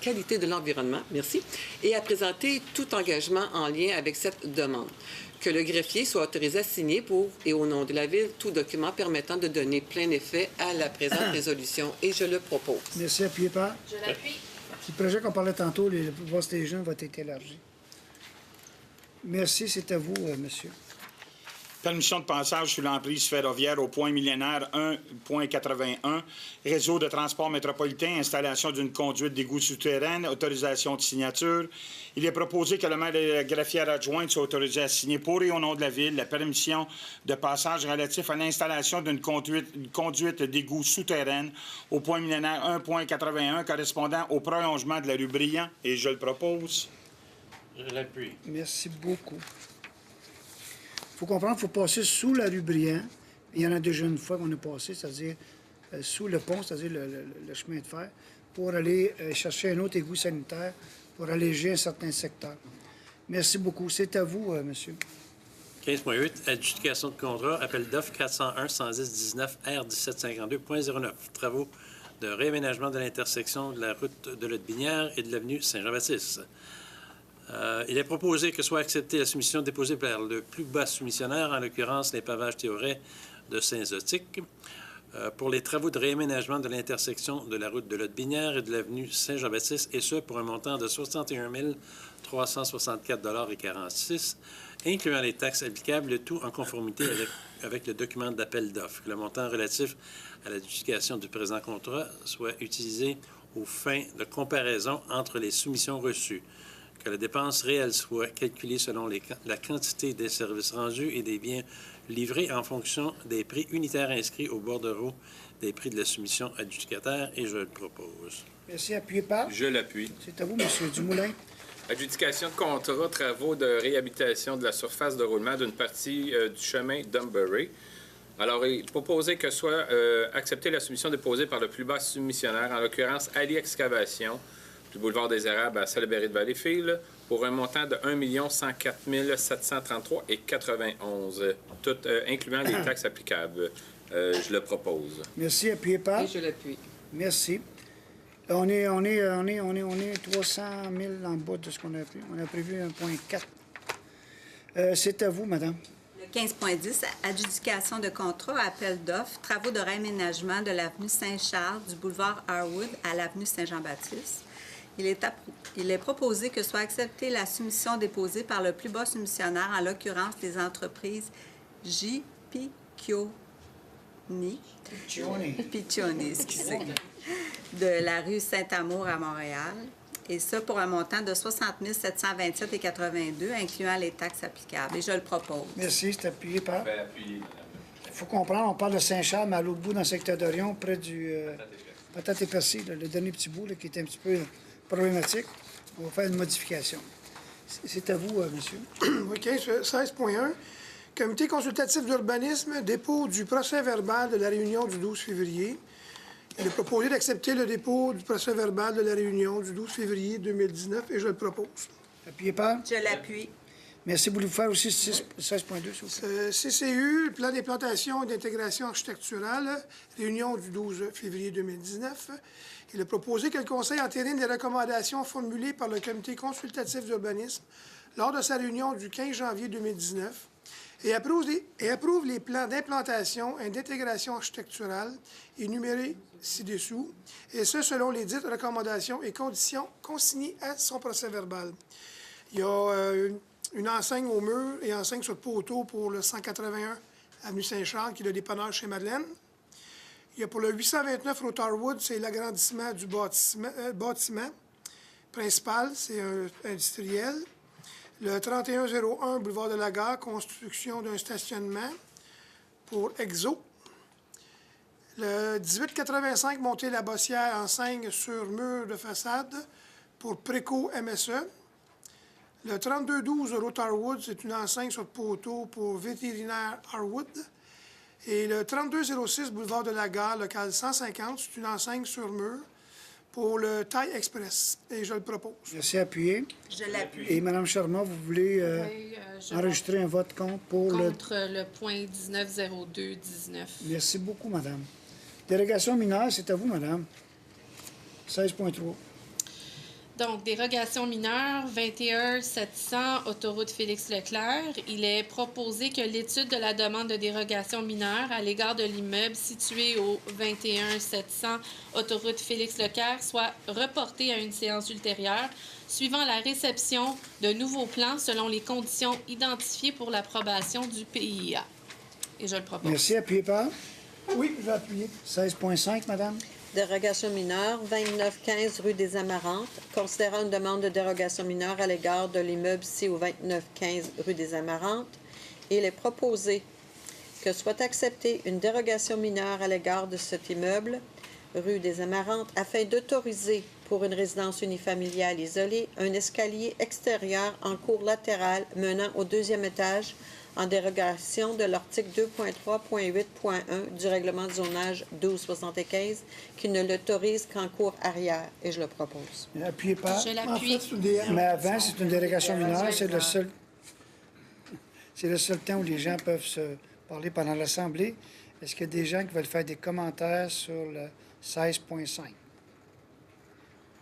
S13: Qualité de l'environnement, merci, et à présenter tout engagement en lien avec cette demande. Que le greffier soit autorisé à signer pour et au nom de la Ville tout document permettant de donner plein effet à la présente résolution, et je le propose.
S1: Merci. Appuyez par.
S2: Je l'appuie.
S1: Le projet qu'on parlait tantôt, le pouvoir des jeunes, va être élargi. Merci. C'est à vous, monsieur.
S14: Permission de passage sous l'emprise ferroviaire au point millénaire 1.81, réseau de transport métropolitain, installation d'une conduite d'égout souterraine, autorisation de signature. Il est proposé que le maire et la greffière adjointe soient autorisés à signer pour et au nom de la Ville la permission de passage relatif à l'installation d'une conduite d'égout souterraine au point millénaire 1.81 correspondant au prolongement de la rue Briand, et je le propose.
S15: Je l'appuie.
S1: Merci beaucoup. Il faut comprendre qu'il faut passer sous la rue Briand. Il y en a déjà une fois qu'on a passé, c'est-à-dire sous le pont, c'est-à-dire le chemin de fer, pour aller chercher un autre égout sanitaire pour alléger un certain secteur. Merci beaucoup. C'est à vous, monsieur.
S15: 15.8, adjudication de contrat, appel d'offres 401-110-19 R1752.09. Travaux de réaménagement de l'intersection de la route de Lotbinière et de l'avenue Saint-Jean-Baptiste. Il est proposé que soit acceptée la soumission déposée par le plus bas soumissionnaire, en l'occurrence les pavages Théoret de Saint-Zotique, pour les travaux de réaménagement de l'intersection de la route de Lotbinière et de l'avenue Saint-Jean-Baptiste, et ce pour un montant de 61 364,46 $, incluant les taxes applicables, le tout en conformité avec le document d'appel d'offres. Que le montant relatif à l'adjudication du présent contrat soit utilisé aux fins de comparaison entre les soumissions reçues. Que la dépense réelle soit calculée selon la quantité des services rendus et des biens livrés en fonction des prix unitaires inscrits au bordereau des prix de la soumission adjudicataire, et je le propose.
S1: Merci. Appuyez par.
S16: Je l'appuie.
S1: C'est à vous, monsieur Dumoulin.
S16: Adjudication de contrat, travaux de réhabilitation de la surface de roulement d'une partie du chemin d'Umbury. Alors, il est proposé que soit acceptée la soumission déposée par le plus bas soumissionnaire, en l'occurrence Ali Excavation, du boulevard des Érables à Salaberry-de-Valleyfield, pour un montant de 1 104 733,91 $, tout incluant les taxes applicables. Je le propose.
S1: Merci. Appuyez par.
S13: Et je l'appuie.
S1: Merci. On est 300 000 en bas de ce qu'on a prévu. On a prévu 1,4. C'est à vous, madame.
S8: Le 15.10, adjudication de contrat, appel d'offres, travaux de réaménagement de l'avenue Saint-Charles, du boulevard Harwood à l'avenue Saint-Jean-Baptiste. Il est proposé que soit acceptée la soumission déposée par le plus bas soumissionnaire, en l'occurrence les entreprises J. Piccioni, excusez, de la rue Saint-Amour à Montréal, et ça pour un montant de 60 727,82 $, incluant les taxes applicables. Et je le propose.
S1: Merci. C'est appuyé par. Il faut comprendre, on parle de Saint-Charles, mais à l'autre bout, dans le secteur d'Orion, près du Patate et Persil, le dernier petit bout là, qui est un petit peu problématique. On va faire une modification. C'est à vous, monsieur.
S9: OK, 16.1. Comité consultatif d'urbanisme, dépôt du procès-verbal de la réunion du 12 février. Il est proposé d'accepter le dépôt du procès-verbal de la réunion du 12 février 2019, et je le propose.
S1: Appuyez par.
S8: Je l'appuie.
S1: Merci. Vous voulez faire aussi 16.2,
S9: CCU, le plan d'implantation et d'intégration architecturale, réunion du 12 février 2019. Il est proposé que le Conseil entérine les recommandations formulées par le Comité consultatif d'urbanisme lors de sa réunion du 15 janvier 2019 et approuve les plans d'implantation et d'intégration architecturale énumérés ci-dessous, et ce, selon les dites recommandations et conditions consignées à son procès-verbal. Il y a une enseigne au mur et enseigne sur le poteau pour le 181 avenue Saint-Charles, qui est le dépanneur chez Madeleine. Il y a pour le 829 route Harwood, c'est l'agrandissement du bâtiment principal, c'est industriel. Le 3101 boulevard de la Gare, construction d'un stationnement pour Exo. Le 1885 montée La Bossière, enseigne sur mur de façade pour Préco MSE. Le 3212 route Harwood, c'est une enseigne sur poteau pour vétérinaire Harwood. Et le 3206 boulevard de la Gare, local 150, c'est une enseigne sur mur pour le Thai Express. Et je le propose.
S1: Merci, appuyé.
S8: Je l'appuie.
S1: Et Mme Charmant, vous voulez enregistrer un vote contre pour
S10: Contre le point 190219.
S1: Merci beaucoup, Madame. Dérogation mineure, c'est à vous, Madame. 16.3.
S10: Donc, dérogation mineure, 21 700, autoroute Félix-Leclerc. Il est proposé que l'étude de la demande de dérogation mineure à l'égard de l'immeuble situé au 21 700, autoroute Félix-Leclerc, soit reportée à une séance ultérieure, suivant la réception de nouveaux plans selon les conditions identifiées pour l'approbation du PIA. Et je le propose.
S1: Merci, appuyé par? Oui, je vais appuyer. 16.5, Madame.
S12: Dérogation mineure, 2915 rue des Amarantes. Considérant une demande de dérogation mineure à l'égard de l'immeuble situé au 2915 rue des Amarantes, il est proposé que soit acceptée une dérogation mineure à l'égard de cet immeuble, rue des Amarantes, afin d'autoriser pour une résidence unifamiliale isolée un escalier extérieur en cour latérale menant au deuxième étage en dérogation de l'article 2.3.8.1 du règlement de zonage 1275 qui ne l'autorise qu'en cour arrière. Et je le propose.
S1: Appuyez par.
S10: Je l'appuie.
S1: Mais avant, c'est une dérogation mineure. C'est le seul temps où les gens peuvent se parler pendant l'Assemblée. Est-ce qu'il y a des gens qui veulent faire des commentaires sur le 16.5?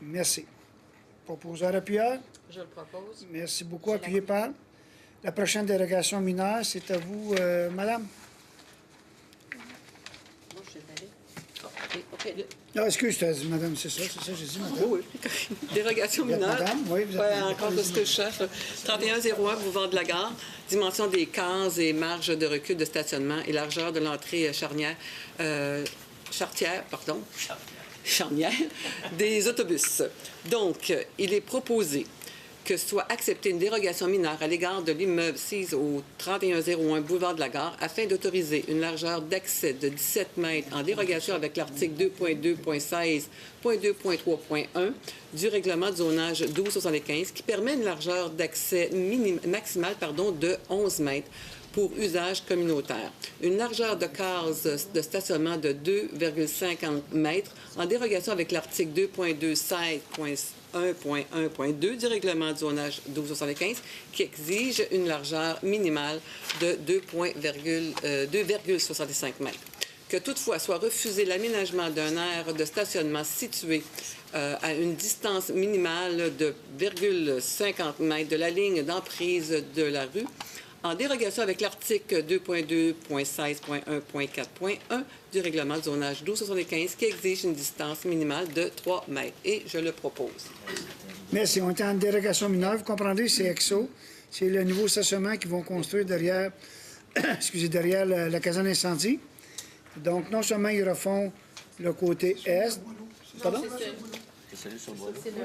S1: Merci. Proposeur appuyeur?
S12: Je le propose.
S1: Merci beaucoup. Appuyé par. La prochaine dérogation mineure, c'est à vous, Madame.
S12: Moi, je suis allée. OK.
S1: Non, excuse-moi, Madame, c'est ça, j'ai dit, Madame.
S13: Oui. Dérogation
S1: Vous êtes
S13: mineure.
S1: Madame, oui, vous êtes Madame.
S13: Encore de ce que je cherche. 3101, boulevard de la Gare. Dimension des cases et marges de recul de stationnement et largeur de l'entrée charnière des autobus. Donc, il est proposé que soit acceptée une dérogation mineure à l'égard de l'immeuble situé au 3101 boulevard de la Gare afin d'autoriser une largeur d'accès de 17 mètres en dérogation avec l'article 2.2.16.2.3.1 du règlement de zonage 1275 qui permet une largeur d'accès maximale de 11 mètres pour usage communautaire. Une largeur de case de stationnement de 2,50 mètres en dérogation avec l'article 2.2.16.1.1.2 du règlement de zonage 1275 qui exige une largeur minimale de 2,65 mètres. Que toutefois soit refusé l'aménagement d'un aire de stationnement situé à une distance minimale de 0,50 mètres de la ligne d'emprise de la rue, en dérogation avec l'article 2.2.16.1.4.1 du règlement de zonage 1275 qui exige une distance minimale de 3 mètres. Et je le propose.
S1: Merci. On est en dérogation mineure. Vous comprendrez, c'est EXO. C'est le nouveau stationnement qu'ils vont construire derrière, derrière la caserne incendie. Donc, non seulement ils refont le côté est. Pardon?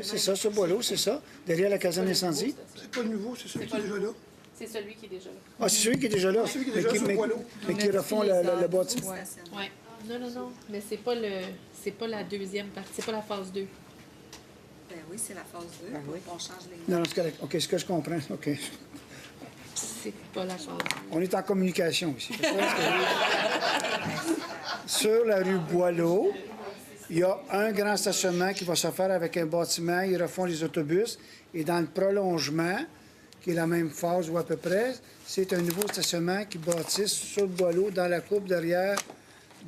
S1: C'est ça, sur Boileau, c'est ça. Derrière la caserne incendie.
S9: C'est pas nouveau, c'est celui qui est déjà là.
S10: C'est celui qui est déjà là.
S1: Ah, c'est celui qui est déjà là.
S9: Celui qui est déjà sur Boileau.
S1: Mais qui refont le bâtiment.
S10: Oui. Non. Mais c'est pas la deuxième partie. C'est pas la phase 2.
S8: Ben oui, c'est la phase 2. On change les...
S1: Non, c'est correct. OK, ce que je comprends. OK.
S10: C'est pas la phase 2.
S1: On est en communication ici. Sur la rue Boileau, il y a un grand stationnement qui va se faire avec un bâtiment. Ils refont les autobus. Et dans le prolongement, qui est la même phase ou à peu près, c'est un nouveau stationnement qui bâtissent sur le Boileau, dans la coupe derrière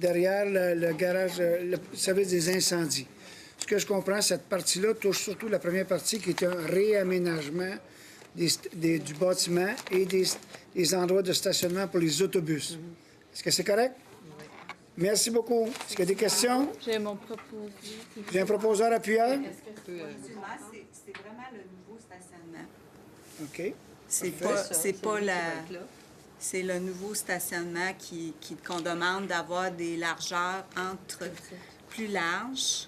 S1: le garage, le service des incendies. Ce que je comprends, cette partie-là touche surtout la première partie qui est un réaménagement du bâtiment et des endroits de stationnement pour les autobus. Est-ce que c'est correct? Merci beaucoup. Est-ce qu'il y a des questions?
S2: J'ai mon proposé.
S1: J'ai un proposeur appuyeur?
S8: C'est vraiment le nouveau stationnement.
S1: OK.
S8: C'est le nouveau stationnement qu'on demande d'avoir des largeurs plus larges,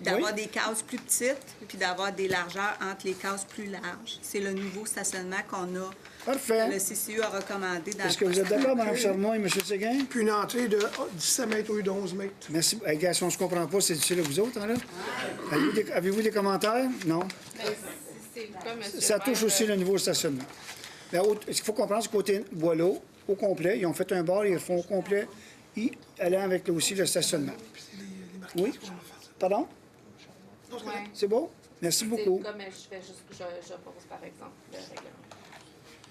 S8: d'avoir des cases plus petites, puis d'avoir des largeurs entre les cases plus larges. C'est le nouveau stationnement qu'on a.
S1: Parfait.
S8: Le CCU a recommandé dans
S1: Est-ce que vous êtes d'accord, Mme Charmont et M. Séguin?
S9: Puis une entrée de 17 mètres au lieu de 11 mètres.
S1: Merci. Hey, gars, si on ne se comprend pas, c'est difficile à vous autres, hein, là? Avez-vous des commentaires? Non? Ça touche aussi le nouveau stationnement. Il faut comprendre, ce côté Boileau, au complet. Ils ont fait un bar, ils le font au complet, allant avec aussi le stationnement. Oui? Pardon? C'est beau? Merci beaucoup.
S10: Comme j'oppose, par exemple, le règlement.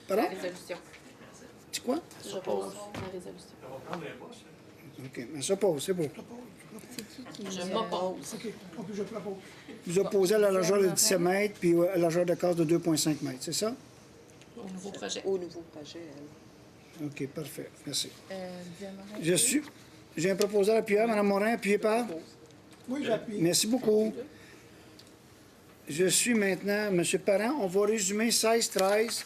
S1: Pardon?
S10: La résolution.
S1: C'est quoi?
S10: J'oppose la résolution.
S1: OK, mais s'oppose, c'est beau.
S10: Je m'oppose.
S1: Vous opposez à la largeur de 17 mètres puis à la largeur de case de 2,5 mètres, c'est ça?
S10: Au nouveau projet.
S12: Au nouveau projet.
S1: OK, parfait. Merci. J'ai un proposal appuyé. Mme Morin, appuyé par?
S9: Oui, j'appuie.
S1: Merci beaucoup. Je suis maintenant M. Parent. On va résumer 16-13,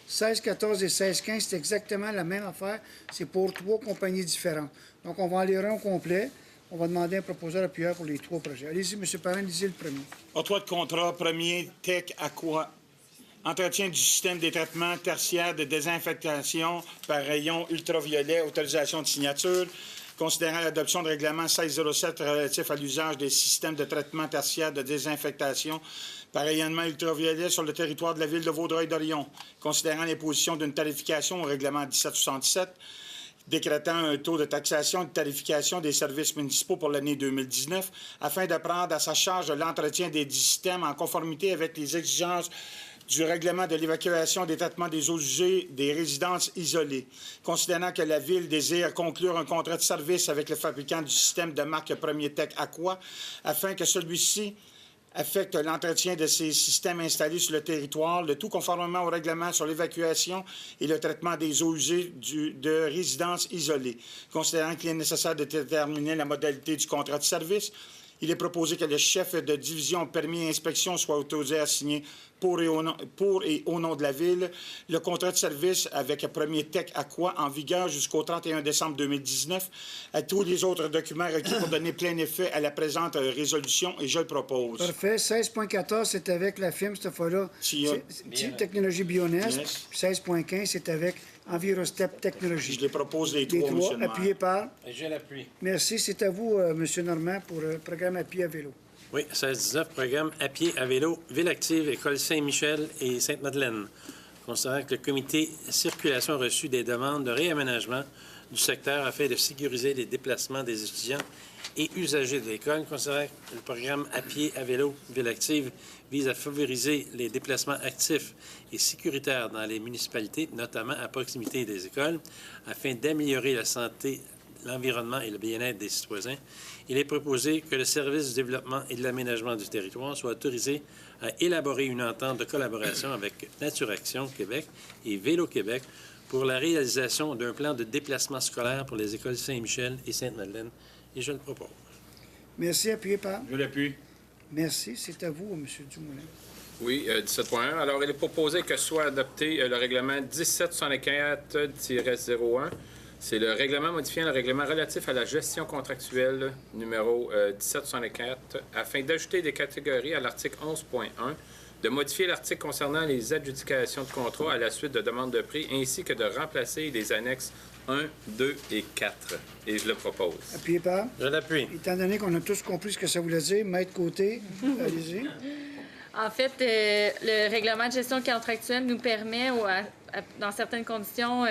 S1: 16-14 et 16-15. C'est exactement la même affaire. C'est pour 3 compagnies différentes. Donc, on va en lire un au complet. On va demander un proposal appuyeur pour les 3 projets. Allez-y, M. Parent, lisez le premier.
S14: Octroi de contrat, premier, Tech Aqua. Entretien du système des traitements tertiaires de désinfectation par rayon ultraviolet, autorisation de signature. Considérant l'adoption de règlement 1607 relatif à l'usage des systèmes de traitement tertiaire de désinfectation par rayonnement ultraviolet sur le territoire de la ville de Vaudreuil-Dorion. Considérant l'imposition d'une tarification au règlement 1767, décrétant un taux de taxation et de tarification des services municipaux pour l'année 2019, afin de prendre à sa charge l'entretien des systèmes en conformité avec les exigences du règlement de l'évacuation des traitements des eaux usées des résidences isolées. Considérant que la Ville désire conclure un contrat de service avec le fabricant du système de marque Premier Tech Aqua, afin que celui-ci affecte l'entretien de ces systèmes installés sur le territoire, le tout conformément au règlement sur l'évacuation et le traitement des eaux usées de résidences isolées. Considérant qu'il est nécessaire de déterminer la modalité du contrat de service, il est proposé que le chef de division permis et inspection soit autorisé à signer pour et au nom de la Ville le contrat de service avec Premier Tech Aqua en vigueur jusqu'au 31 décembre 2019 à tous les autres documents requis pour donner plein effet à la présente résolution et je le propose.
S1: Parfait. 16.14, c'est avec la firme, cette fois-là, Technologie Bionest.
S14: Yes.
S1: Puis 16.15, c'est avec Envirostep Technologies.
S14: Je les propose les
S1: Les
S14: 3,
S1: trois,
S14: M. le
S1: appuyés
S14: maire.
S1: par?
S15: Je l'appuie.
S1: Merci. C'est à vous, M. Normand, pour le programme à pied à vélo.
S15: Oui, 16-19, programme à pied à vélo, Ville active, École Saint-Michel et Sainte-Madeleine. Considérant que le comité circulation a reçu des demandes de réaménagement du secteur afin de sécuriser les déplacements des étudiants et usagers de l'école, considérant que le programme à pied à vélo, Ville active vise à favoriser les déplacements actifs et sécuritaires dans les municipalités, notamment à proximité des écoles, afin d'améliorer la santé, l'environnement et le bien-être des citoyens, il est proposé que le service du développement et de l'aménagement du territoire soit autorisé à élaborer une entente de collaboration avec Nature Action Québec et Vélo Québec pour la réalisation d'un plan de déplacement scolaire pour les écoles Saint-Michel et Sainte-Madeleine. Et je le propose.
S1: Merci. Appuyé par?
S14: Je l'appuie.
S1: Merci. C'est à vous, M. Dumoulin.
S16: Oui, 17.1. Alors, il est proposé que soit adopté le règlement 1764-01. C'est le règlement modifiant le règlement relatif à la gestion contractuelle numéro 1764 afin d'ajouter des catégories à l'article 11.1, de modifier l'article concernant les adjudications de contrats à la suite de demandes de prix ainsi que de remplacer les annexes 1, 2 et 4. Et je le propose.
S1: Appuyé par?
S15: Je l'appuie.
S1: Étant donné qu'on a tous compris ce que ça voulait dire, Maître Côté, allez-y.
S2: En fait, le règlement de gestion contractuelle nous permet, dans certaines conditions,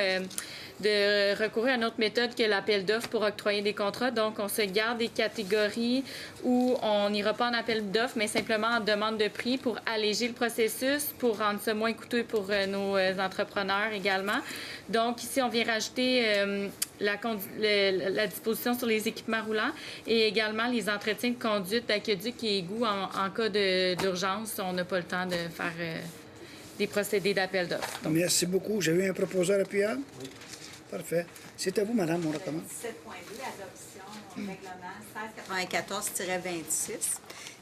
S2: de recourir à une autre méthode que l'appel d'offres pour octroyer des contrats. Donc, on se garde des catégories où on n'ira pas en appel d'offres, mais simplement en demande de prix pour alléger le processus, pour rendre ça moins coûteux pour nos entrepreneurs également. Donc, ici, on vient rajouter la disposition sur les équipements roulants et également les entretiens de conduite d'aqueduc et égouts en cas d'urgence. On n'a pas le temps de faire des procédés d'appel d'offres.
S1: Merci beaucoup. J'ai eu un proposeur appuyable? Oui. Parfait. C'est à vous, madame, on recommence.
S8: 17.2, adoption règlement 1694-26.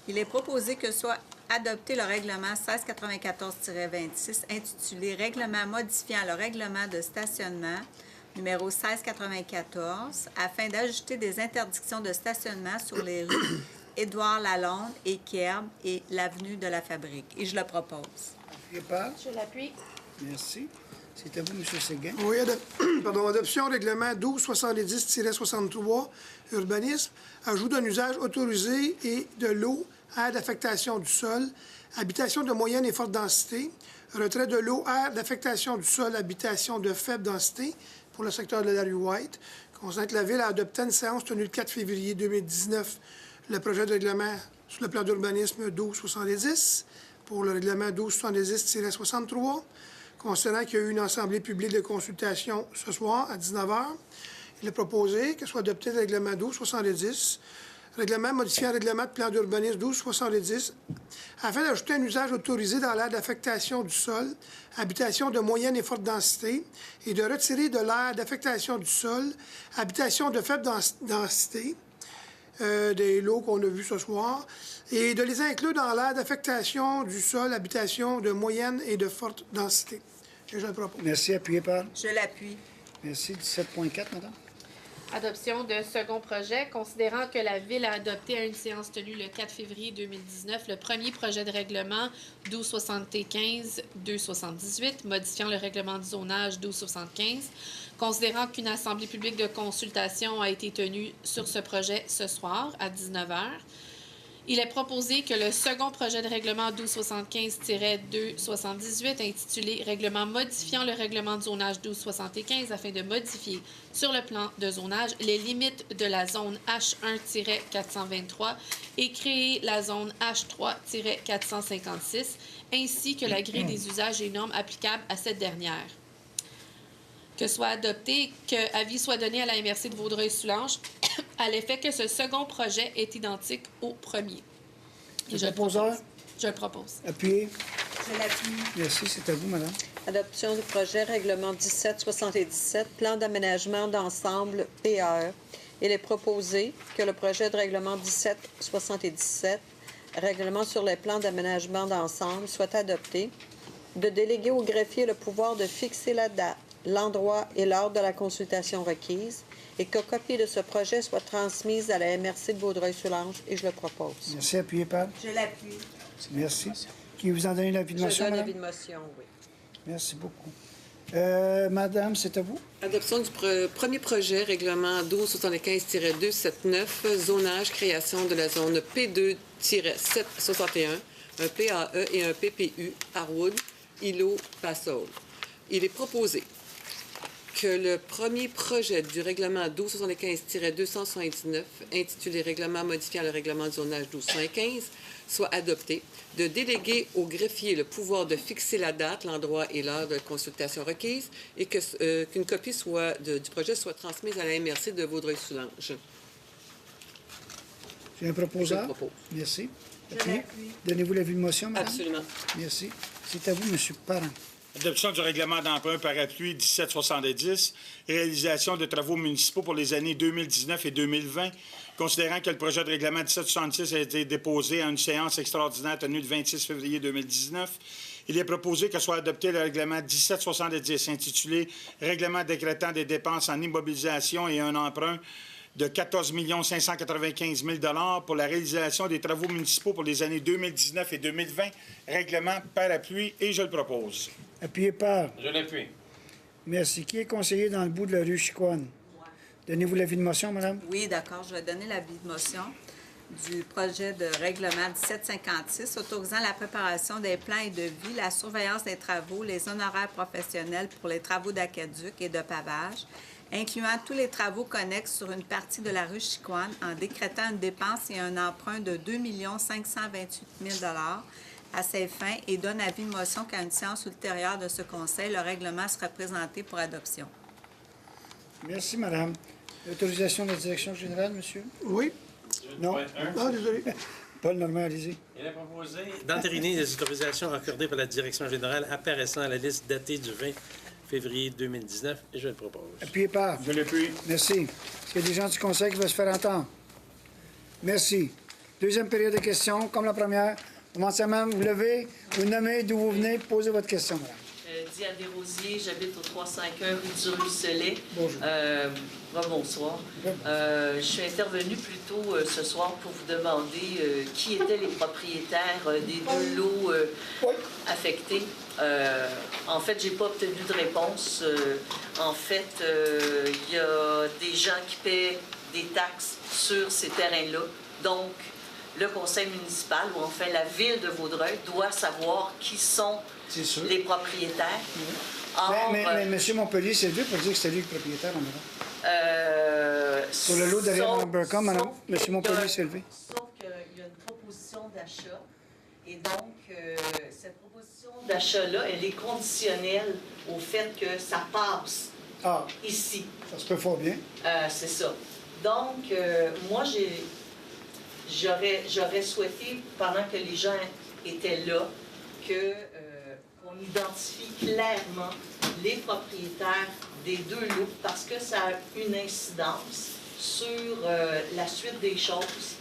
S8: Il est proposé que soit adopté le règlement 1694-26 intitulé « Règlement modifiant le règlement de stationnement » numéro 1694 afin d'ajouter des interdictions de stationnement sur les rues Édouard Lalonde et Kerb et l'avenue de la Fabrique. Et je le propose.
S1: Appuyé par?
S10: Je l'appuie.
S1: Merci. C'est à vous, M. Séguin.
S9: Oui, adoption règlement 1270-63, urbanisme, ajout d'un usage autorisé et de l'eau, aire d'affectation du sol, habitation de moyenne et forte densité, retrait de l'eau, aire d'affectation du sol, habitation de faible densité, pour le secteur de la rue White. Concernant que la Ville a adopté une séance tenue le 4 février 2019 le projet de règlement sur le plan d'urbanisme 1270 pour le règlement 1270-63. Considérant qu'il y a eu une assemblée publique de consultation ce soir à 19h, il est proposé que soit adopté le règlement 1270, règlement modifiant le règlement de plan d'urbanisme 1270, afin d'ajouter un usage autorisé dans l'aire d'affectation du sol, habitation de moyenne et forte densité, et de retirer de l'aire d'affectation du sol, habitation de faible densité, des lots qu'on a vus ce soir, et de les inclure dans l'aire d'affectation du sol, habitation de moyenne et de forte densité. Et je le propose.
S1: Merci. Appuyé par?
S8: Je l'appuie.
S1: Merci. 17.4, madame.
S10: Adoption de second projet. Considérant que la Ville a adopté à une séance tenue le 4 février 2019 le premier projet de règlement 1275-278, modifiant le règlement du zonage 1275, considérant qu'une assemblée publique de consultation a été tenue sur ce projet ce soir à 19h, il est proposé que le second projet de règlement 1275-278, intitulé « Règlement modifiant le règlement de zonage 1275 afin de modifier sur le plan de zonage les limites de la zone H1-423 et créer la zone H3-456, ainsi que la grille des usages et normes applicables à cette dernière. » Que soit adopté, que avis soit donné à la MRC de Vaudreuil-Soulanges à l'effet que ce second projet est identique au premier. Et je le propose. Je le propose.
S1: Appuyé.
S8: Je l'appuie.
S1: Merci. C'est à vous, madame.
S12: Adoption du projet règlement 1777, plan d'aménagement d'ensemble PAE. Il est proposé que le projet de règlement 1777, règlement sur les plans d'aménagement d'ensemble, soit adopté, de déléguer au greffier le pouvoir de fixer la date, l'endroit et l'heure de la consultation requise, et que copie de ce projet soit transmise à la MRC de Vaudreuil-Soulanges, et je le propose.
S1: Merci. Appuyé par?
S8: Je l'appuie.
S1: Merci. Qui vous en donne l'avis de motion,
S12: Je donne
S1: madame?
S12: l'avis de motion, oui.
S1: Merci beaucoup. Madame, c'est à vous.
S13: Adoption du premier projet, règlement 1275-279, zonage, création de la zone P2-761, un PAE et un PPU, Harwood, Îlot, Passau. Il est proposé que le premier projet du règlement 1275-279, intitulé « Règlement modifiant le règlement de zonage 1215 », soit adopté, de déléguer au greffier le pouvoir de fixer la date, l'endroit et l'heure de consultation requise et qu'une copie du projet soit transmise à la MRC de Vaudreuil-Soulanges.
S1: J'ai un proposeur.
S13: Je le propose.
S1: Merci.
S8: Je l'appuie.
S1: Donnez-vous l'avis de motion, madame?
S13: Absolument.
S1: Merci. C'est à vous, M. Parent.
S14: Adoption du règlement d'emprunt parapluie 1770, réalisation de travaux municipaux pour les années 2019 et 2020, considérant que le projet de règlement 1766 a été déposé à une séance extraordinaire tenue le 26 février 2019. Il est proposé que soit adopté le règlement 1770 intitulé « Règlement décrétant des dépenses en immobilisation et un emprunt de 14 595 000 $ pour la réalisation des travaux municipaux pour les années 2019 et 2020, règlement parapluie, et je le propose.
S1: Appuyé par?
S16: Je l'appuie.
S1: Merci. Qui est conseiller dans le bout de la rue Chicoine? Donnez-vous l'avis de motion, madame?
S8: Oui, d'accord. Je vais donner l'avis de motion du projet de règlement 1756 autorisant la préparation des plans et devis, la surveillance des travaux, les honoraires professionnels pour les travaux d'aqueduc et de pavage, incluant tous les travaux connexes sur une partie de la rue Chicoine en décrétant une dépense et un emprunt de 2 528 000 $ à ces fins et donne avis de motion qu'à une séance ultérieure de ce Conseil, le règlement sera présenté pour adoption.
S1: Merci, madame. L'autorisation de la direction générale, monsieur?
S9: Oui.
S1: Non?
S9: Ah, désolé.
S1: Paul Normand, allez-y.
S15: Il est proposé d'entériner les autorisations accordées par la direction générale apparaissant à la liste datée du 20 février 2019, et je le propose.
S1: Appuyez par.
S14: Je l'appuie.
S1: Merci. Est-ce qu'il y a des gens du Conseil qui veulent se faire entendre? Merci. Deuxième période de questions, comme la première. Commencez à vous lever, vous nommez d'où vous venez, posez votre question, madame.
S11: Diane Desrosiers, j'habite au 351 rue du Ruisselet.
S1: Bonjour.
S11: Bonsoir. Je suis intervenue plus tôt ce soir pour vous demander qui étaient les propriétaires des deux lots affectés. En fait, j'ai pas obtenu de réponse. En fait, il y a des gens qui paient des taxes sur ces terrains-là. Donc, le conseil municipal, ou enfin la ville de Vaudreuil, doit savoir qui sont les propriétaires.
S1: Mais M. Montpellier s'est levé pour dire que c'était lui le propriétaire en avant. Sur le lot derrière Mme Burcom, M. Montpellier s'est levé.
S11: Sauf qu'il y a une proposition d'achat. Et donc, cette proposition d'achat-là, elle est conditionnelle au fait que ça passe ici.
S1: Ça se peut fort bien.
S11: C'est ça. Donc, moi, j'aurais souhaité, pendant que les gens étaient là, qu'on identifie clairement les propriétaires des deux lots parce que ça a une incidence sur la suite des choses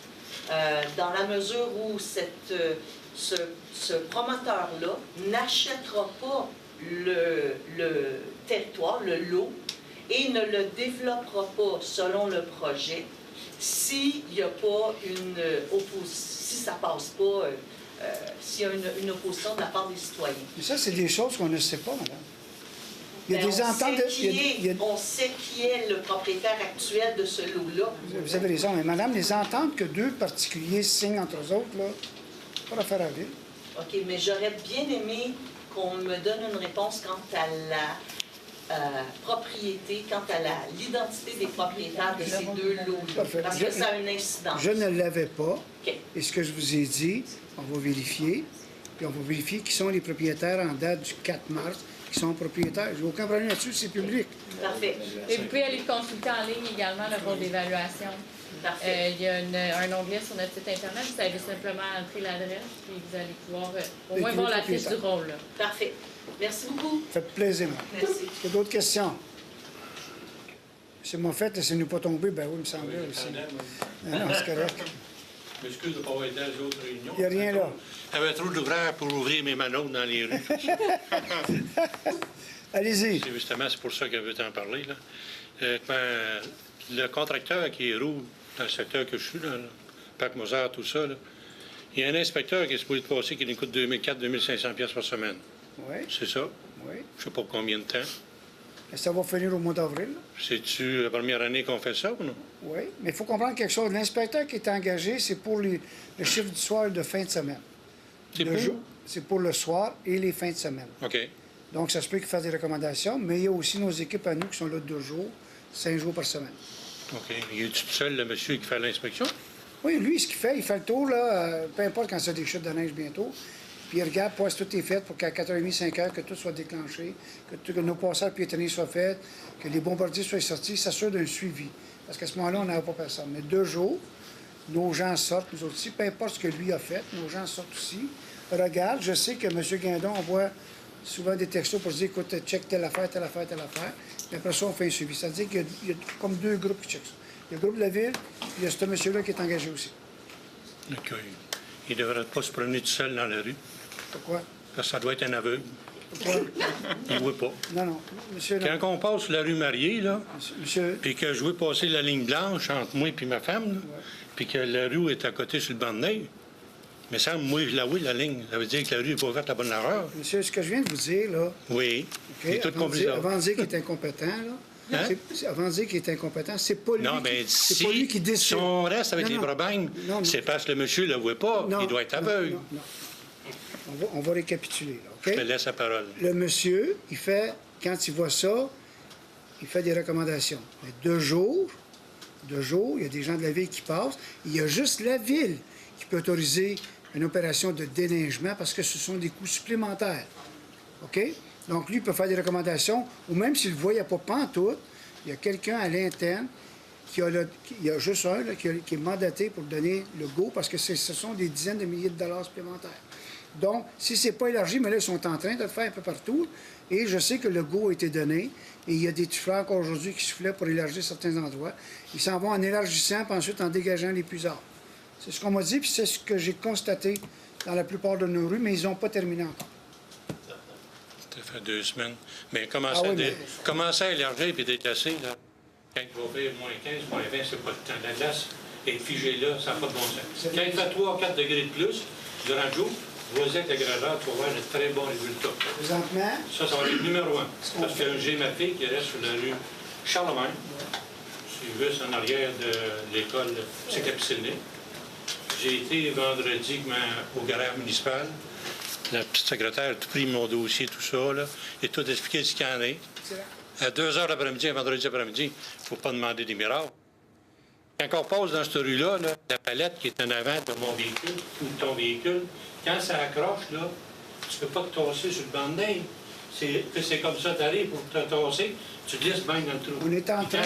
S11: dans la mesure où ce promoteur-là n'achètera pas le territoire, le lot, et ne le développera pas selon le projet s'il n'y a pas une opposition, si ça passe pas, s'il y a une opposition de la part des citoyens.
S1: Mais ça, c'est des choses qu'on ne sait pas, madame. Il y a
S11: Ben,
S1: des ententes...
S11: On sait qui est le propriétaire actuel de ce lot-là.
S1: Vous avez raison, mais madame, les ententes que deux particuliers signent entre eux autres, là, pas l'affaire à vivre.
S11: OK, mais j'aurais bien aimé qu'on me donne une réponse quant à la propriété, quant à l'identité des propriétaires de ces deux lots-là. Parce que ça a une incidence.
S1: Je ne l'avais pas.
S11: Okay.
S1: Et ce que je vous ai dit, on va vérifier. Puis on va vérifier qui sont les propriétaires en date du 4 mars, qui sont propriétaires. J'ai aucun problème là-dessus, c'est public.
S11: Parfait.
S2: Et vous pouvez aller consulter en ligne également le rôle d'évaluation. Il y a un onglet sur notre site Internet. Vous avez simplement entrer l'adresse, puis vous allez pouvoir au moins voir la fiche du rôle. Là.
S11: Parfait. Merci beaucoup.
S1: Faites plaisir, madame.
S11: Merci.
S1: Est-ce qu'il y a d'autres questions? C'est mon fait, laissez-nous pas tomber. Ben oui, il me semblait aussi. Non, c'est correct.
S17: Je m'excuse de ne pas avoir été à les autres réunions.
S1: Il n'y a rien là.
S17: J'avais trop d'ouvraires pour ouvrir mes manottes dans les rues.
S1: Allez-y.
S17: Justement, c'est pour ça que je veux t'en parler. Là. Le contracteur qui est roule dans le secteur que je suis, là, Parc Mozart, tout ça, là, il y a un inspecteur qui est supposé passer qui nous coûte 2400-2500 pièces par semaine.
S1: Oui.
S17: C'est ça?
S1: Oui.
S17: Je ne sais pas combien de temps.
S1: Et ça va finir au mois d'avril.
S17: C'est-tu la première année qu'on fait ça ou non?
S1: Oui, mais il faut comprendre quelque chose. L'inspecteur qui est engagé, c'est pour le chiffre du soir et de fin de semaine. C'est pour le soir et les fins de semaine.
S17: OK.
S1: Donc, ça se peut qu'il fasse des recommandations, mais il y a aussi nos équipes à nous qui sont là 2 jours, 5 jours par semaine.
S17: OK. Il est tout seul, le monsieur qui fait l'inspection?
S1: Oui, lui, ce qu'il fait, il fait le tour, là, peu importe quand ça des chutes de neige bientôt. Puis il regarde, si tout est fait pour qu'à 4h30, 5h, que tout soit déclenché, que nos passages piétonniers soient faits, que les bombardiers soient sortis, il s'assure d'un suivi. Parce qu'à ce moment-là, on n'avait pas personne. Mais 2 jours, nos gens sortent, nous autres aussi, peu importe ce que lui a fait, nos gens sortent aussi. Regarde, je sais que M. Guindon envoie souvent des textos pour se dire, écoute, check telle affaire, telle affaire, telle affaire. Puis après ça, on fait un suivi. C'est-à-dire qu'il y a comme 2 groupes qui checkent ça. Il y a le groupe de la ville, puis il y a ce monsieur-là qui est engagé aussi.
S17: OK. Il ne devrait pas se promener tout seul dans la rue.
S1: Pourquoi?
S17: Parce que ça doit être un aveugle.
S1: Pourquoi?
S17: Il ne voit pas.
S1: Non, non. Monsieur, non.
S17: Quand on passe sur la rue Mariée, là,
S1: monsieur...
S17: puis que je veux passer la ligne blanche entre moi et ma femme, puis que la rue est à côté sur le banc de neige, mais ça, moi, je la vois, la ligne. Ça veut dire que la rue n'est pas ouverte à bonne heure.
S1: Monsieur, ce que je viens de vous dire, là...
S17: Oui.
S1: Okay,
S17: tout compris.
S1: Avant de dire qu'il est incompétent, là... Hein? Avant de dire qu'il est incompétent, c'est pas lui, pas lui qui décide.
S17: Si on reste avec des problèmes, c'est parce que le monsieur ne le voit pas. Il doit être aveugle.
S1: Non. On va récapituler. Là, okay?
S17: Je te laisse la parole.
S1: Le monsieur, il fait, quand il voit ça, il fait des recommandations. Mais 2 jours, il y a des gens de la ville qui passent. Il y a juste la ville qui peut autoriser une opération de déneigement parce que ce sont des coûts supplémentaires. OK? Donc, lui, il peut faire des recommandations, ou même s'il ne le voyait pas pantoute, il y a quelqu'un à l'interne il y a juste un là, qui est mandaté pour donner le go, parce que ce sont des dizaines de milliers de dollars supplémentaires. Donc, si ce n'est pas élargi, mais là, ils sont en train de le faire un peu partout, et je sais que le go a été donné, et il y a des tuffeurs encore aujourd'hui qui soufflaient pour élargir certains endroits. Ils s'en vont en élargissant, puis ensuite en dégageant les puisards. C'est ce qu'on m'a dit, puis c'est ce que j'ai constaté dans la plupart de nos rues, mais ils n'ont pas terminé encore.
S17: Ça fait 2 semaines. Mais commencer à élargir et déclasser, là, quand il va faire moins 15, moins 20, c'est pas le temps. La glace est figée là, ça n'a pas de bon sens. Quand il fait 3 ou 4 degrés de plus, durant le jour, vas-y avec le gradeur, tu vas voir un très bon résultat.
S1: Présentement?
S17: Ça va être le numéro 1. Parce que j'ai ma fille qui reste sur la rue Charlemagne. C'est juste en arrière de l'école c'est Capicelné. J'ai été vendredi au garage municipal. La petite secrétaire a tout pris mon dossier, tout ça, là, et tout expliqué ce qu'il y en a. À 2 heures l'après-midi, un vendredi après-midi, il ne faut pas demander des miracles. Quand on passe dans cette rue-là, là, la palette qui est en avant de mon véhicule ou de ton véhicule, quand ça accroche, là, tu ne peux pas te tasser sur le banc de neige. C'est comme ça, tu arrives pour te tasser, tu glisses bien dans le trou.
S1: On est en train.